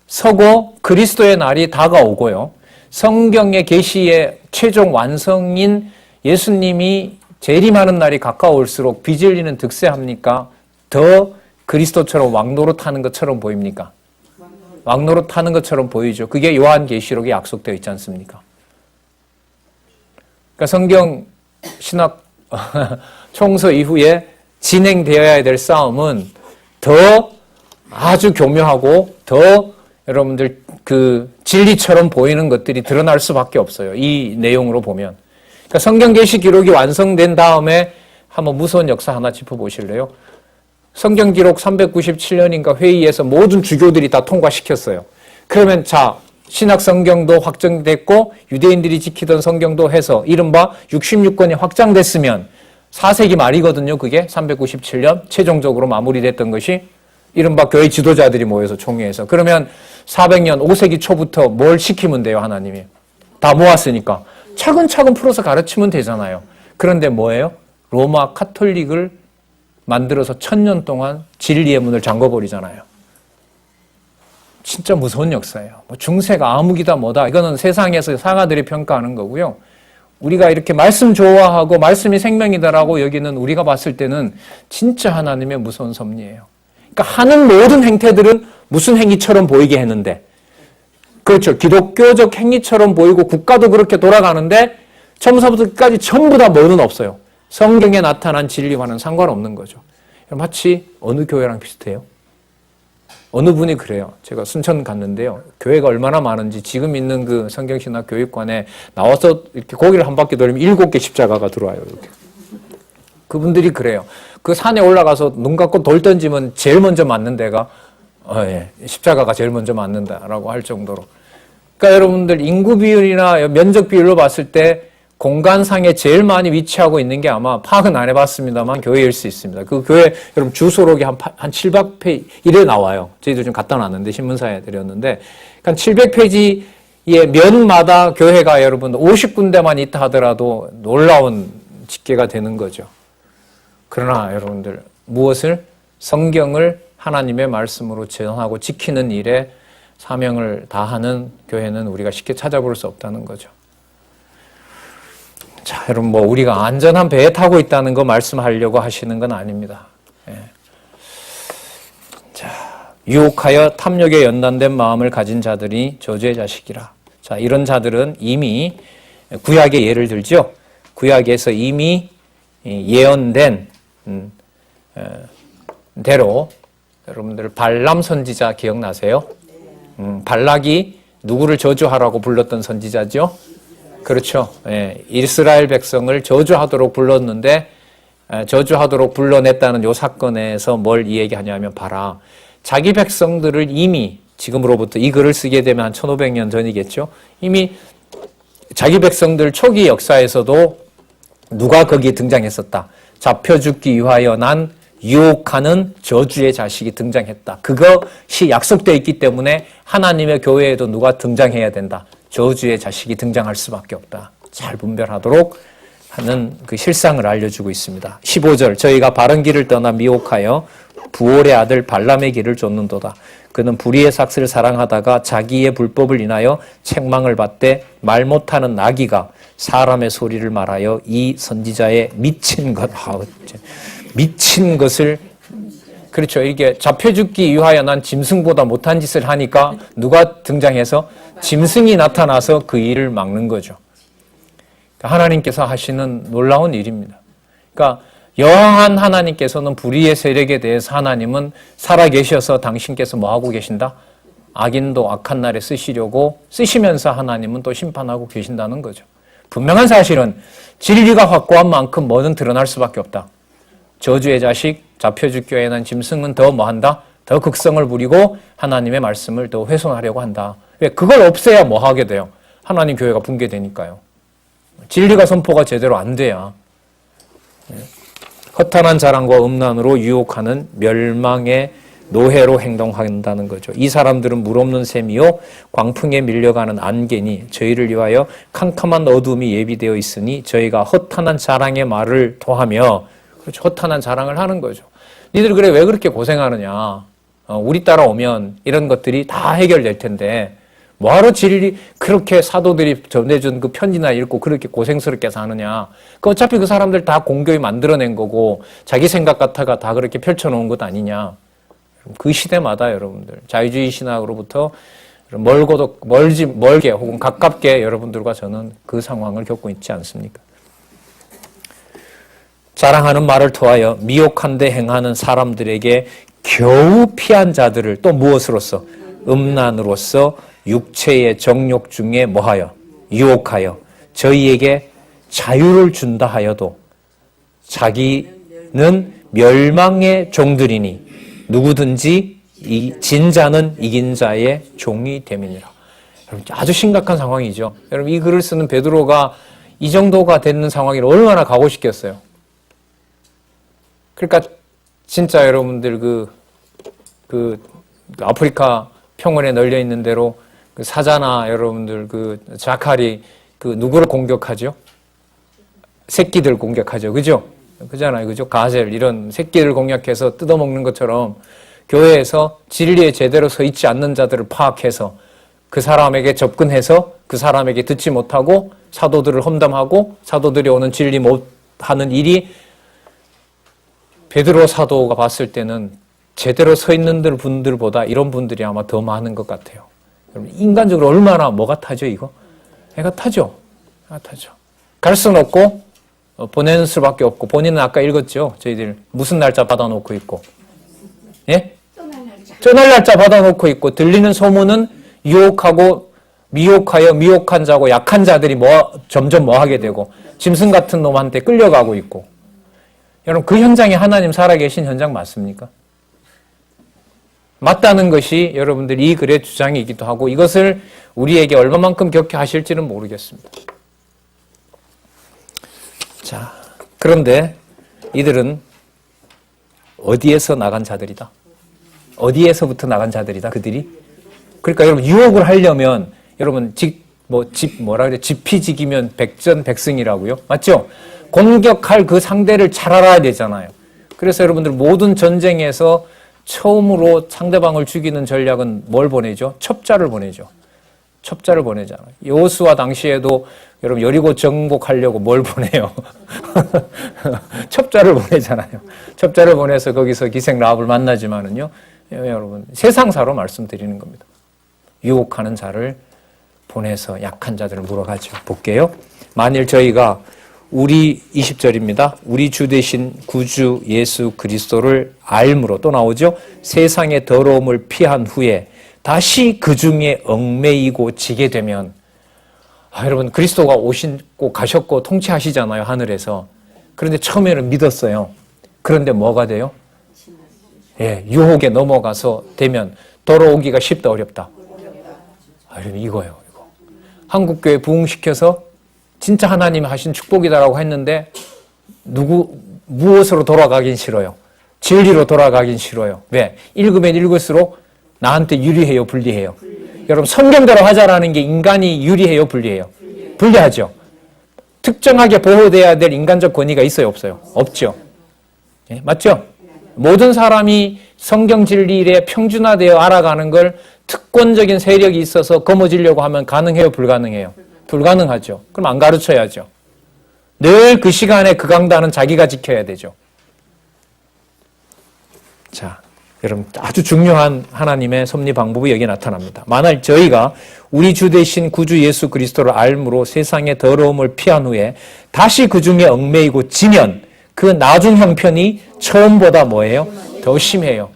서고 그리스도의 날이 다가오고요. 성경의 계시의 최종 완성인 예수님이 재림하는 날이 가까울수록 비질리는 득세합니까? 더 그리스도처럼 왕노릇하는 것처럼 보입니까? 왕노릇하는 것처럼 보이죠. 그게 요한계시록에 약속되어 있지 않습니까? 그러니까 성경 신학 총서 이후에 진행되어야 될 싸움은 더 아주 교묘하고 더 여러분들 그 진리처럼 보이는 것들이 드러날 수밖에 없어요. 이 내용으로 보면. 그러니까 성경 계시 기록이 완성된 다음에 한번 무서운 역사 하나 짚어보실래요? 성경 기록 397년인가 회의에서 모든 주교들이 다 통과시켰어요. 그러면 자, 신약 성경도 확정됐고 유대인들이 지키던 성경도 해서 이른바 66권이 확장됐으면 4세기 말이거든요. 그게 397년 최종적으로 마무리됐던 것이 이른바 교회 지도자들이 모여서 총회에서. 그러면 400년 5세기 초부터 뭘 시키면 돼요, 하나님이? 다 모았으니까 차근차근 풀어서 가르치면 되잖아요. 그런데 뭐예요? 로마 카톨릭을 만들어서 1000년 동안 진리의 문을 잠궈버리잖아요. 진짜 무서운 역사예요. 뭐 중세가 암흑이다 뭐다 이거는 세상에서 상하들이 평가하는 거고요. 우리가 이렇게 말씀 좋아하고 말씀이 생명이다라고 여기는 우리가 봤을 때는 진짜 하나님의 무서운 섭리예요. 그러니까 하는 모든 행태들은 무슨 행위처럼 보이게 했는데, 그렇죠. 기독교적 행위처럼 보이고 국가도 그렇게 돌아가는데 처음부터 끝까지 전부 다 뭐는 없어요. 성경에 나타난 진리와는 상관없는 거죠. 마치 어느 교회랑 비슷해요. 어느 분이 그래요. 제가 순천 갔는데요. 교회가 얼마나 많은지 지금 있는 그 성경신학 교육관에 나와서 이렇게 고개를 한 바퀴 돌리면 7개 십자가가 들어와요. 이렇게. 그분들이 그래요. 그 산에 올라가서 눈 감고 돌 던지면 제일 먼저 맞는 데가 예. 십자가가 제일 먼저 맞는다라고 할 정도로. 그러니까 여러분들 인구 비율이나 면적 비율로 봤을 때 공간상에 제일 많이 위치하고 있는 게 아마 파악은 안 해봤습니다만 교회일 수 있습니다. 그 교회 여러분 주소록이 한 700페이지 이래 나와요. 저희도 좀 갖다 놨는데 신문사에 드렸는데 그러니까 700페이지의 면마다 교회가 여러분 50군데만 있다 하더라도 놀라운 집계가 되는 거죠. 그러나 여러분들 무엇을? 성경을 하나님의 말씀으로 전하고 지키는 일에 사명을 다하는 교회는 우리가 쉽게 찾아볼 수 없다는 거죠. 자, 여러분 뭐 우리가 안전한 배에 타고 있다는 거 말씀하려고 하시는 건 아닙니다. 예. 자, 유혹하여 탐욕에 연단된 마음을 가진 자들이 저주의 자식이라. 자, 이런 자들은 이미 구약의 예를 들죠. 구약에서 이미 예언된 대로 여러분들 발람 선지자 기억나세요? 발락이 누구를 저주하라고 불렀던 선지자죠? 그렇죠. 예, 이스라엘 백성을 저주하도록 불렀는데 저주하도록 불러냈다는 요 사건에서 뭘 이 얘기하냐면 봐라. 자기 백성들을 이미 지금으로부터 이 글을 쓰게 되면 한 1500년 전이겠죠. 이미 자기 백성들 초기 역사에서도 누가 거기에 등장했었다. 잡혀 죽기 위하여 난 유혹하는 저주의 자식이 등장했다. 그것이 약속되어 있기 때문에 하나님의 교회에도 누가 등장해야 된다. 저주의 자식이 등장할 수밖에 없다. 잘 분별하도록 하는 그 실상을 알려주고 있습니다. 15절 저희가 바른 길을 떠나 미혹하여 부올의 아들 발람의 길을 쫓는도다. 그는 불의의 삭스를 사랑하다가 자기의 불법을 인하여 책망을 받되 말 못하는 나귀가 사람의 소리를 말하여 이 선지자의 미친 것, 미친 것을 그렇죠. 이게 잡혀 죽기 위하여 난 짐승보다 못한 짓을 하니까 누가 등장해서 짐승이 나타나서 그 일을 막는 거죠. 하나님께서 하시는 놀라운 일입니다. 그러니까 여호와한 하나님께서는 불의의 세력에 대해서 하나님은 살아계셔서 당신께서 뭐 하고 계신다? 악인도 악한 날에 쓰시면서 하나님은 또 심판하고 계신다는 거죠. 분명한 사실은 진리가 확고한 만큼 뭐는 드러날 수밖에 없다. 저주의 자식, 잡혀줄 교회는 짐승은 더 뭐한다? 더 극성을 부리고 하나님의 말씀을 더 훼손하려고 한다. 왜? 그걸 없애야 뭐 하게 돼요? 하나님 교회가 붕괴되니까요. 진리가 선포가 제대로 안 돼야. 허탄한 자랑과 음란으로 유혹하는 멸망의 노예로 행동한다는 거죠. 이 사람들은 물 없는 샘이요 광풍에 밀려가는 안개니 저희를 위하여 캄캄한 어둠이 예비되어 있으니 저희가 허탄한 자랑의 말을 토하며 그렇죠. 허탄한 자랑을 하는 거죠. 니들 그래 왜 그렇게 고생하느냐. 우리 따라오면 이런 것들이 다 해결될 텐데 뭐하러 진리 그렇게 사도들이 전해준 그 편지나 읽고 그렇게 고생스럽게 사느냐. 그 어차피 그 사람들 다 공교히 만들어낸 거고 자기 생각 같아가 다 그렇게 펼쳐놓은 것 아니냐. 그 시대마다 여러분들 자유주의 신학으로부터 멀게 혹은 가깝게 여러분들과 저는 그 상황을 겪고 있지 않습니까? 자랑하는 말을 토하여 미혹한 데 행하는 사람들에게 겨우 피한 자들을 또 무엇으로써? 음란으로써 육체의 정욕 중에 뭐하여? 유혹하여 저희에게 자유를 준다 하여도 자기는 멸망의 종들이니 누구든지 진자는 이긴 자의 종이 됨이니라. 여러분 아주 심각한 상황이죠. 여러분 이 글을 쓰는 베드로가 이 정도가 되는 상황이라 얼마나 가고 싶겠어요. 그러니까 진짜 여러분들 그 아프리카 평원에 널려 있는 대로 그 사자나 여러분들 그 자칼이 그 누구를 공격하죠? 새끼들 공격하죠. 그죠? 그잖아요. 그죠? 가젤 이런 새끼들 공략해서 뜯어먹는 것처럼 교회에서 진리에 제대로 서 있지 않는 자들을 파악해서 그 사람에게 접근해서 그 사람에게 듣지 못하고 사도들을 험담하고 사도들이 오는 진리 못하는 일이 베드로 사도가 봤을 때는 제대로 서 있는 분들보다 이런 분들이 아마 더 많은 것 같아요. 인간적으로 얼마나 뭐가 타죠 이거? 애가 타죠. 타죠. 갈 수는 없고 보내는 수밖에 없고 본인은 아까 읽었죠. 저희들 무슨 날짜 받아놓고 있고 예? 떠날 날짜 받아놓고 있고 들리는 소문은 유혹하고 미혹하여 미혹한 자고 약한 자들이 점점 하게 되고 짐승 같은 놈한테 끌려가고 있고 여러분 그 현장에 하나님 살아계신 현장 맞습니까? 맞다는 것이 여러분들 이 글의 주장이기도 하고 이것을 우리에게 얼마만큼 격게 하실지는 모르겠습니다. 자, 그런데 이들은 어디에서 나간 자들이다? 어디에서부터 나간 자들이다, 그들이? 그러니까 여러분, 유혹을 하려면, 여러분, 지피지기면 백전백승이라고요? 맞죠? 공격할 그 상대를 잘 알아야 되잖아요. 그래서 여러분들 모든 전쟁에서 처음으로 상대방을 죽이는 전략은 뭘 보내죠? 첩자를 보내죠. 첩자를 보내잖아요. 여호수아 당시에도 여러분 여리고 정복하려고 뭘 보내요? 첩자를 보내잖아요. 첩자를 보내서 거기서 기생 라합을 만나지만은요. 여러분 세상사로 말씀드리는 겁니다. 유혹하는 자를 보내서 약한 자들을 물어가죠. 볼게요. 만일 저희가 우리 20절입니다. 우리 주 되신 구주 예수 그리스도를 알므로 또 나오죠. 세상의 더러움을 피한 후에 다시 그 중에 얽매이고 지게 되면 여러분 그리스도가 오시고 가셨고 통치하시잖아요. 하늘에서. 그런데 처음에는 믿었어요. 그런데 뭐가 돼요? 유혹에 넘어가서 되면 돌아오기가 쉽다 어렵다? 여러분 이거예요. 이거. 한국교회 부흥시켜서 진짜 하나님이 하신 축복이다라고 했는데 무엇으로 돌아가긴 싫어요. 진리로 돌아가긴 싫어요. 왜? 읽으면 읽을수록 나한테 유리해요, 불리해요? 여러분 성경대로 하자라는 게 인간이 유리해요, 불리해요? 불리하죠. 특정하게 보호돼야 될 인간적 권위가 있어요, 없어요? 없죠. 맞죠? 모든 사람이 성경 진리에 평준화되어 알아가는 걸 특권적인 세력이 있어서 거머쥐려고 하면 가능해요, 불가능해요? 불가능하죠. 그럼 안 가르쳐야죠. 늘 그 시간에 그 강단은 자기가 지켜야 되죠. 자, 여러분 아주 중요한 하나님의 섭리 방법이 여기에 나타납니다. 만일 저희가 우리 주 되신 구주 예수 그리스도를 알므로 세상의 더러움을 피한 후에 다시 그 중에 얽매이고 지면 그 나중 형편이 처음보다 뭐예요? 더 심해요.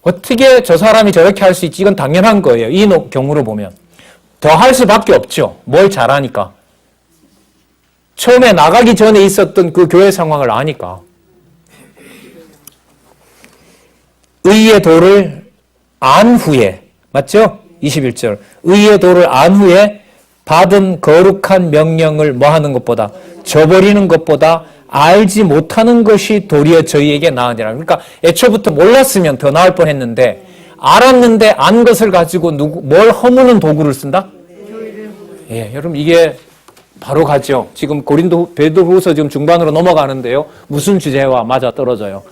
어떻게 저 사람이 저렇게 할 수 있지? 이건 당연한 거예요. 이 경우로 보면. 더 할 수밖에 없죠. 뭘 잘하니까. 처음에 나가기 전에 있었던 그 교회 상황을 아니까. 의의 도를 안 후에, 맞죠? 21절. 의의 도를 안 후에 받은 거룩한 명령을 뭐 하는 것보다, 저버리는 것보다 알지 못하는 것이 도리어 저희에게 나으니라. 그러니까 애초부터 몰랐으면 더 나을 뻔했는데 알았는데 안 것을 가지고 뭘 허무는 도구를 쓴다? 여러분 이게 바로 가죠. 지금 베드로후서 지금 중반으로 넘어가는데요. 무슨 주제와 맞아 떨어져요?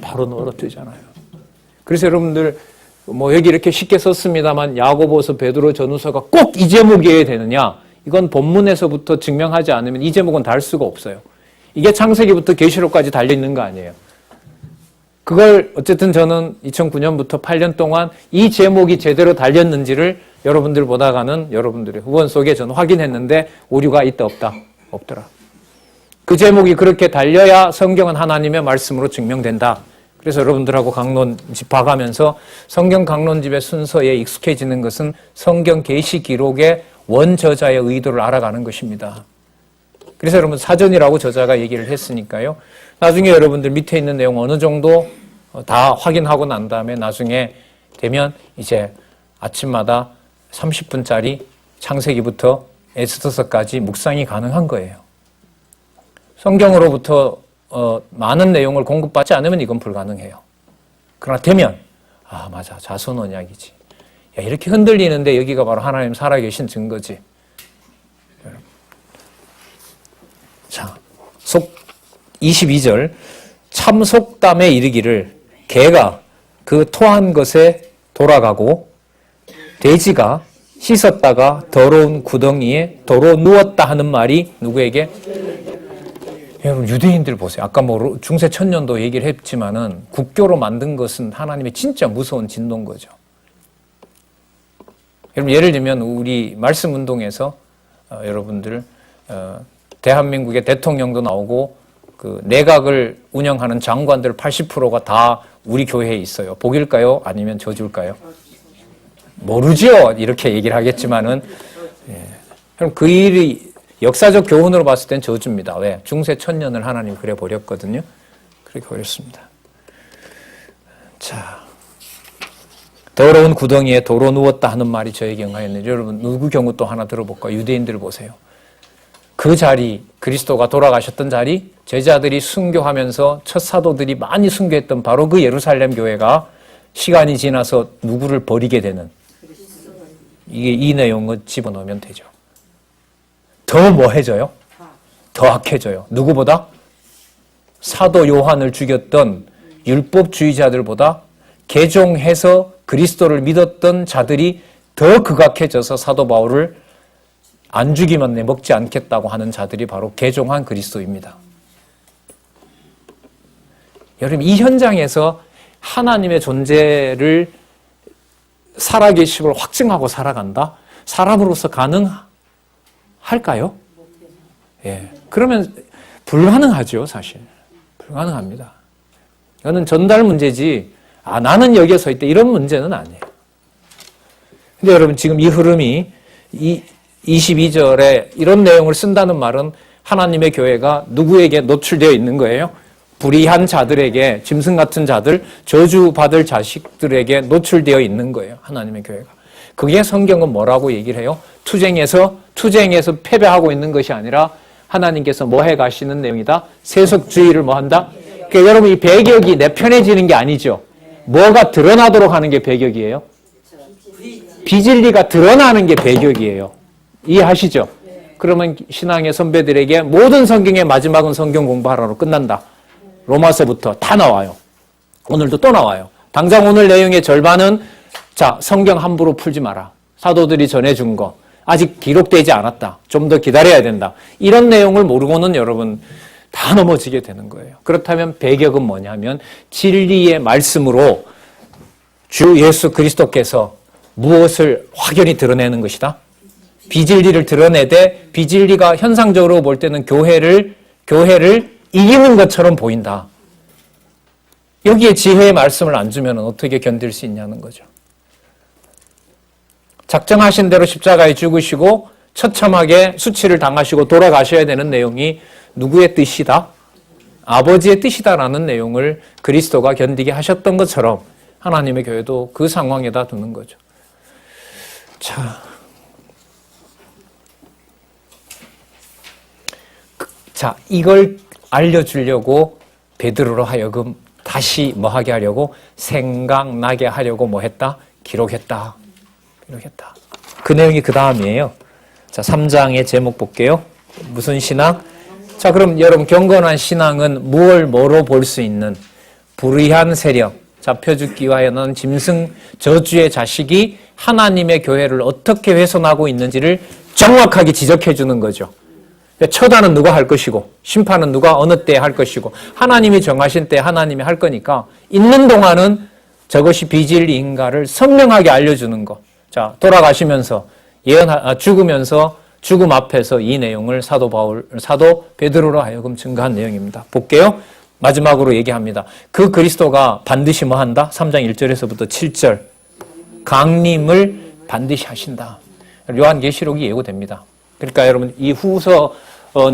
바로 떨어뜨리잖아요. 그래서 여러분들 여기 이렇게 쉽게 썼습니다만 야고보서, 베드로 전후서가 꼭 이 제목이어야 되느냐? 이건 본문에서부터 증명하지 않으면 이 제목은 달 수가 없어요. 이게 창세기부터 계시록까지 달려있는 거 아니에요. 그걸 어쨌든 저는 2009년부터 8년 동안 이 제목이 제대로 달렸는지를 여러분들 보다가는 여러분들의 후원 속에 저는 확인했는데 오류가 있다 없다? 없더라. 그 제목이 그렇게 달려야 성경은 하나님의 말씀으로 증명된다. 그래서 여러분들하고 강론집 봐가면서 성경 강론집의 순서에 익숙해지는 것은 성경 계시 기록의 원저자의 의도를 알아가는 것입니다. 그래서 여러분 사전이라고 저자가 얘기를 했으니까요. 나중에 여러분들 밑에 있는 내용 어느 정도 다 확인하고 난 다음에 나중에 되면 이제 아침마다 30분짜리 창세기부터 에스더서까지 묵상이 가능한 거예요. 성경으로부터 많은 내용을 공급받지 않으면 이건 불가능해요. 그러나 되면 맞아 자손 언약이지. 이렇게 흔들리는데 여기가 바로 하나님 살아계신 증거지. 자, 22절 참속담에 이르기를 개가 그 토한 것에 돌아가고 돼지가 씻었다가 더러운 구덩이에 도로 누웠다 하는 말이 누구에게? 여러분 유대인들 보세요. 아까 중세 천년도 얘기를 했지만은 국교로 만든 것은 하나님의 진짜 무서운 진노인 거죠. 여러분 예를 들면 우리 말씀 운동에서 여러분들 대한민국의 대통령도 나오고 그 내각을 운영하는 장관들 80%가 다 우리 교회에 있어요. 복일까요? 아니면 저주일까요? 모르죠. 이렇게 얘기를 하겠지만은 그럼 그 일이 역사적 교훈으로 봤을 땐 저주입니다. 왜? 중세 천년을 하나님 그래 버렸거든요. 그렇게 버렸습니다. 자, 더러운 구덩이에 도로 누웠다 하는 말이 저에게 응하였는데 여러분 누구 경우 또 하나 들어볼까요? 유대인들 보세요. 그 자리, 그리스도가 돌아가셨던 자리, 제자들이 순교하면서 첫 사도들이 많이 순교했던 바로 그 예루살렘 교회가 시간이 지나서 누구를 버리게 되는, 이게 이 내용을 집어넣으면 되죠. 더 뭐해져요? 더 악해져요. 누구보다? 사도 요한을 죽였던 율법주의자들보다 개종해서 그리스도를 믿었던 자들이 더 극악해져서 사도 바울을 안 죽이면 내 먹지 않겠다고 하는 자들이 바로 개종한 그리스도입니다. 여러분, 이 현장에서 하나님의 존재를 살아계심을 확증하고 살아간다? 사람으로서 가능할까요? 예. 그러면 불가능하죠, 사실. 불가능합니다. 이거는 전달 문제지, 나는 여기에 서 있다, 이런 문제는 아니에요. 근데 여러분, 지금 이 흐름이 22절에 이런 내용을 쓴다는 말은 하나님의 교회가 누구에게 노출되어 있는 거예요? 불의한 자들에게, 짐승 같은 자들, 저주받을 자식들에게 노출되어 있는 거예요. 하나님의 교회가. 그게 성경은 뭐라고 얘기를 해요? 투쟁에서 패배하고 있는 것이 아니라 하나님께서 뭐 해 가시는 내용이다? 세속주의를 뭐 한다? 그러니까 여러분, 이 배격이 내 편에 지는 게 아니죠. 뭐가 드러나도록 하는 게 배격이에요? 비진리가 드러나는 게 배격이에요. 이해하시죠? 그러면 신앙의 선배들에게 모든 성경의 마지막은 성경 공부하라로 끝난다. 로마서부터 다 나와요. 오늘도 또 나와요. 당장 오늘 내용의 절반은 자, 성경 함부로 풀지 마라. 사도들이 전해준 거 아직 기록되지 않았다. 좀 더 기다려야 된다. 이런 내용을 모르고는 여러분 다 넘어지게 되는 거예요. 그렇다면 배격은 뭐냐면 진리의 말씀으로 주 예수 그리스도께서 무엇을 확연히 드러내는 것이다? 비진리를 드러내되 비진리가 현상적으로 볼 때는 교회를 이기는 것처럼 보인다. 여기에 지혜의 말씀을 안 주면 어떻게 견딜 수 있냐는 거죠. 작정하신 대로 십자가에 죽으시고 처참하게 수치를 당하시고 돌아가셔야 되는 내용이 누구의 뜻이다? 아버지의 뜻이다라는 내용을 그리스도가 견디게 하셨던 것처럼 하나님의 교회도 그 상황에다 두는 거죠. 자, 이걸 알려주려고 베드로로 하여금 다시 뭐 하게 하려고? 생각나게 하려고 뭐 했다? 기록했다. 그 내용이 그 다음이에요. 자, 3장의 제목 볼게요. 무슨 신앙? 자, 그럼 여러분, 경건한 신앙은 뭐로 볼 수 있는 불의한 세력, 잡혀죽기 위하여는 짐승 저주의 자식이 하나님의 교회를 어떻게 훼손하고 있는지를 정확하게 지적해 주는 거죠. 처단은 누가 할 것이고 심판은 누가 어느 때에 할 것이고 하나님이 정하신 때에 하나님이 할 거니까 있는 동안은 저것이 비진리인가를 선명하게 알려주는 것. 자, 돌아가시면서 죽으면서 죽음 앞에서 이 내용을 사도 베드로로 하여금 증거한 내용입니다. 볼게요. 마지막으로 얘기합니다. 그 그리스도가 반드시 뭐 한다? 3장 1절에서부터 7절 강림을 반드시 하신다. 요한계시록이 예고됩니다. 그러니까 여러분, 이 후서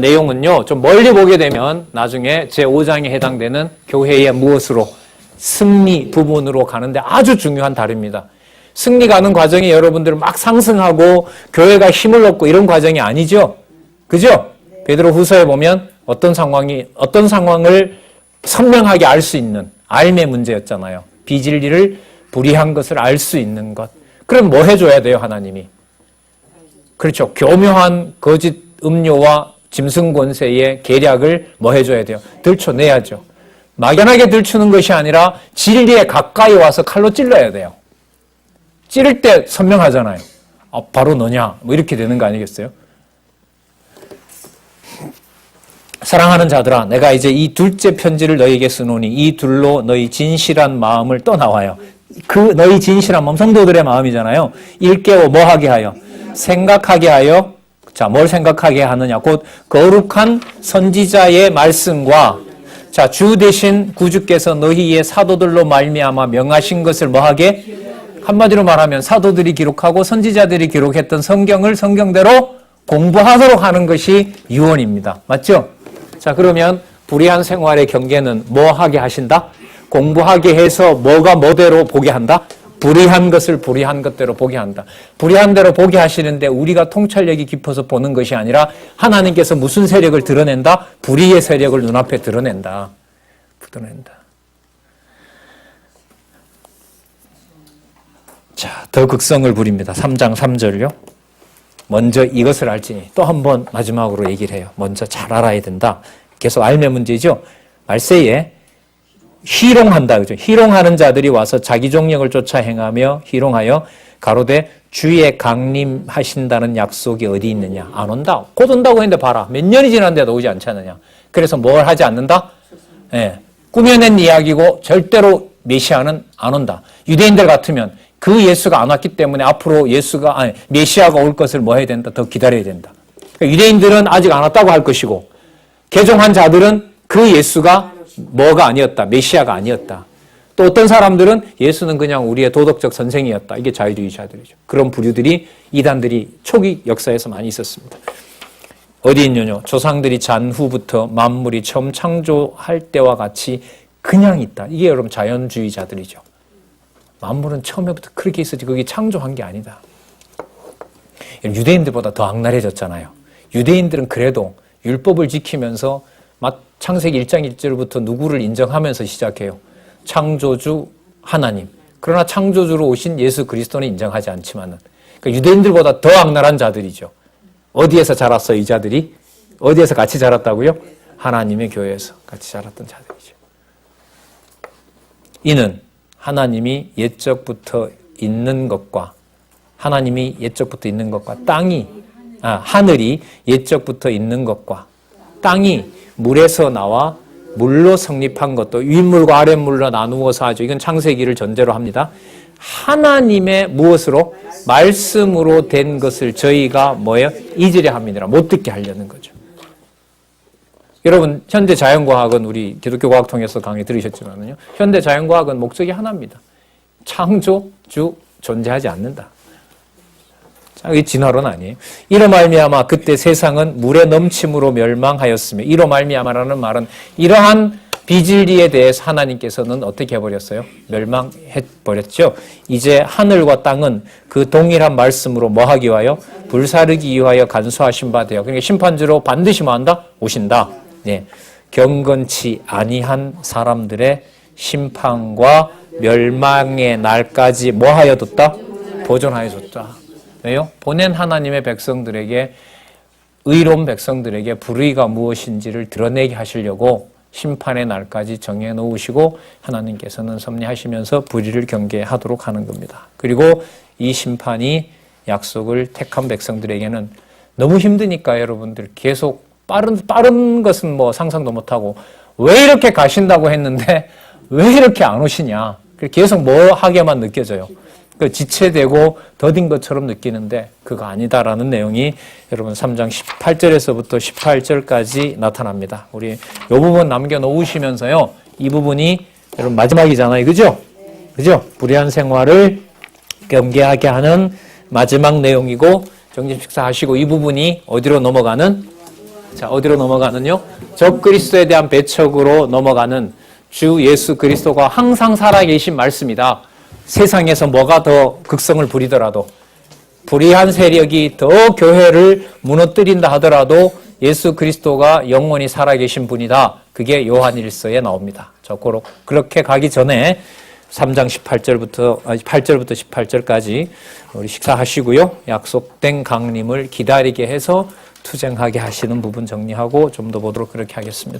내용은요, 좀 멀리 보게 되면 나중에 제5장에 해당되는 교회의 무엇으로? 승리 부분으로 가는데 아주 중요한 다릅니다. 승리 가는 과정이 여러분들 막 상승하고 교회가 힘을 얻고 이런 과정이 아니죠. 그죠? 베드로 후서에 보면 어떤 상황을 선명하게 알 수 있는 알의 문제였잖아요. 비진리를 불의한 것을 알 수 있는 것. 그럼 뭐 해줘야 돼요, 하나님이? 그렇죠. 교묘한 거짓 음료와 짐승 권세의 계략을 뭐 해줘야 돼요? 들춰내야죠. 막연하게 들추는 것이 아니라 진리에 가까이 와서 칼로 찔러야 돼요. 찌를 때 선명하잖아요. 바로 너냐? 뭐 이렇게 되는 거 아니겠어요? 사랑하는 자들아, 내가 이제 이 둘째 편지를 너희에게 쓰노니 이 둘로 너희 진실한 마음을 또 나와요. 그 너희 진실한 마음, 성도들의 마음이잖아요. 일깨워 뭐 하게 하여? 생각하게 하여. 자, 뭘 생각하게 하느냐? 곧 거룩한 선지자의 말씀과 자, 주 대신 구주께서 너희의 사도들로 말미암아 명하신 것을 뭐 하게? 한마디로 말하면 사도들이 기록하고 선지자들이 기록했던 성경을 성경대로 공부하도록 하는 것이 유언입니다. 맞죠? 자, 그러면 불의한 생활의 경계는 뭐 하게 하신다? 공부하게 해서 뭐가 뭐대로 보게 한다? 불의한 것을 불의한 것대로 보게 한다. 불의한 대로 보게 하시는데 우리가 통찰력이 깊어서 보는 것이 아니라 하나님께서 무슨 세력을 드러낸다? 불의의 세력을 눈앞에 드러낸다. 자, 더 극성을 부립니다. 3장 3절요. 먼저 이것을 알지니 또 한 번 마지막으로 얘기를 해요. 먼저 잘 알아야 된다. 계속 알면 문제죠. 말세에 희롱한다. 그죠? 희롱하는 자들이 와서 자기 종력을 쫓아 행하며 희롱하여 가로되 주의 강림하신다는 약속이 어디 있느냐? 안 온다. 곧 온다고 했는데 봐라. 몇 년이 지났는데도 오지 않지 않느냐? 그래서 뭘 하지 않는다? 꾸며낸 이야기고 절대로 메시아는 안 온다. 유대인들 같으면 그 예수가 안 왔기 때문에 앞으로 메시아가 올 것을 뭐 해야 된다? 더 기다려야 된다. 그러니까 유대인들은 아직 안 왔다고 할 것이고 개종한 자들은 그 예수가 뭐가 아니었다. 메시아가 아니었다. 또 어떤 사람들은 예수는 그냥 우리의 도덕적 선생이었다. 이게 자유주의자들이죠. 그런 부류들이 이단들이 초기 역사에서 많이 있었습니다. 어디 있느냐? 조상들이 잔 후부터 만물이 처음 창조할 때와 같이 그냥 있다. 이게 여러분 자연주의자들이죠. 만물은 처음에부터 그렇게 있었지 그게 창조한 게 아니다. 유대인들보다 더 악랄해졌잖아요. 유대인들은 그래도 율법을 지키면서 창세기 1장 1절부터 누구를 인정하면서 시작해요. 창조주 하나님. 그러나 창조주로 오신 예수 그리스도는 인정하지 않지만은 그러니까 유대인들보다 더 악랄한 자들이죠. 어디에서 자랐어요, 이 자들이? 어디에서 같이 자랐다고요? 하나님의 교회에서 같이 자랐던 자들이죠. 이는 하나님이 옛적부터 있는 것과 하나님이 옛적부터 있는 것과 하늘이 옛적부터 있는 것과 땅이 물에서 나와 물로 성립한 것도 윗물과 아랫물로 나누어서 하죠. 이건 창세기를 전제로 합니다. 하나님의 무엇으로? 말씀으로 된 것을 저희가 뭐예요? 잊으려 합니다. 못 듣게 하려는 거죠. 여러분 현대 자연과학은 우리 기독교 과학통에서 강의 들으셨지만요. 현대 자연과학은 목적이 하나입니다. 창조주 존재하지 않는다. 이게 진화론 아니에요. 이로 말미암아 그때 세상은 물의 넘침으로 멸망하였으며 이로 말미암아라는 말은 이러한 비진리에 대해서 하나님께서는 어떻게 해버렸어요? 멸망해버렸죠. 이제 하늘과 땅은 그 동일한 말씀으로 뭐 하기 위하여? 불사르기 위하여 간수하신 바 되어. 그러니까 심판주로 반드시 뭐 한다? 오신다. 네. 경건치 아니한 사람들의 심판과 멸망의 날까지 뭐 하여 뒀다? 보존하여 뒀다. 왜요? 보낸 하나님의 백성들에게 의로운 백성들에게 불의가 무엇인지를 드러내게 하시려고 심판의 날까지 정해 놓으시고 하나님께서는 섭리하시면서 불의를 경계하도록 하는 겁니다. 그리고 이 심판이 약속을 택한 백성들에게는 너무 힘드니까 여러분들 계속 빠른 것은 뭐 상상도 못하고 왜 이렇게 가신다고 했는데 왜 이렇게 안 오시냐. 계속 뭐 하게만 느껴져요. 그 지체되고 더딘 것처럼 느끼는데 그거 아니다라는 내용이 여러분 3장 18절에서부터 18절까지 나타납니다. 우리 이 부분 남겨놓으시면서요. 이 부분이 여러분 마지막이잖아요. 그죠? 불의한 생활을 경계하게 하는 마지막 내용이고 정집 식사하시고 이 부분이 어디로 넘어가는? 자, 어디로 넘어가는요? 적 그리스도에 대한 배척으로 넘어가는 주 예수 그리스도가 항상 살아계신 말씀이다. 세상에서 뭐가 더 극성을 부리더라도 불의한 세력이 더 교회를 무너뜨린다 하더라도 예수 그리스도가 영원히 살아계신 분이다. 그게 요한일서에 나옵니다. 그렇게 가기 전에 3장 8절부터 18절까지 우리 식사하시고요. 약속된 강림을 기다리게 해서 투쟁하게 하시는 부분 정리하고 좀 더 보도록 그렇게 하겠습니다.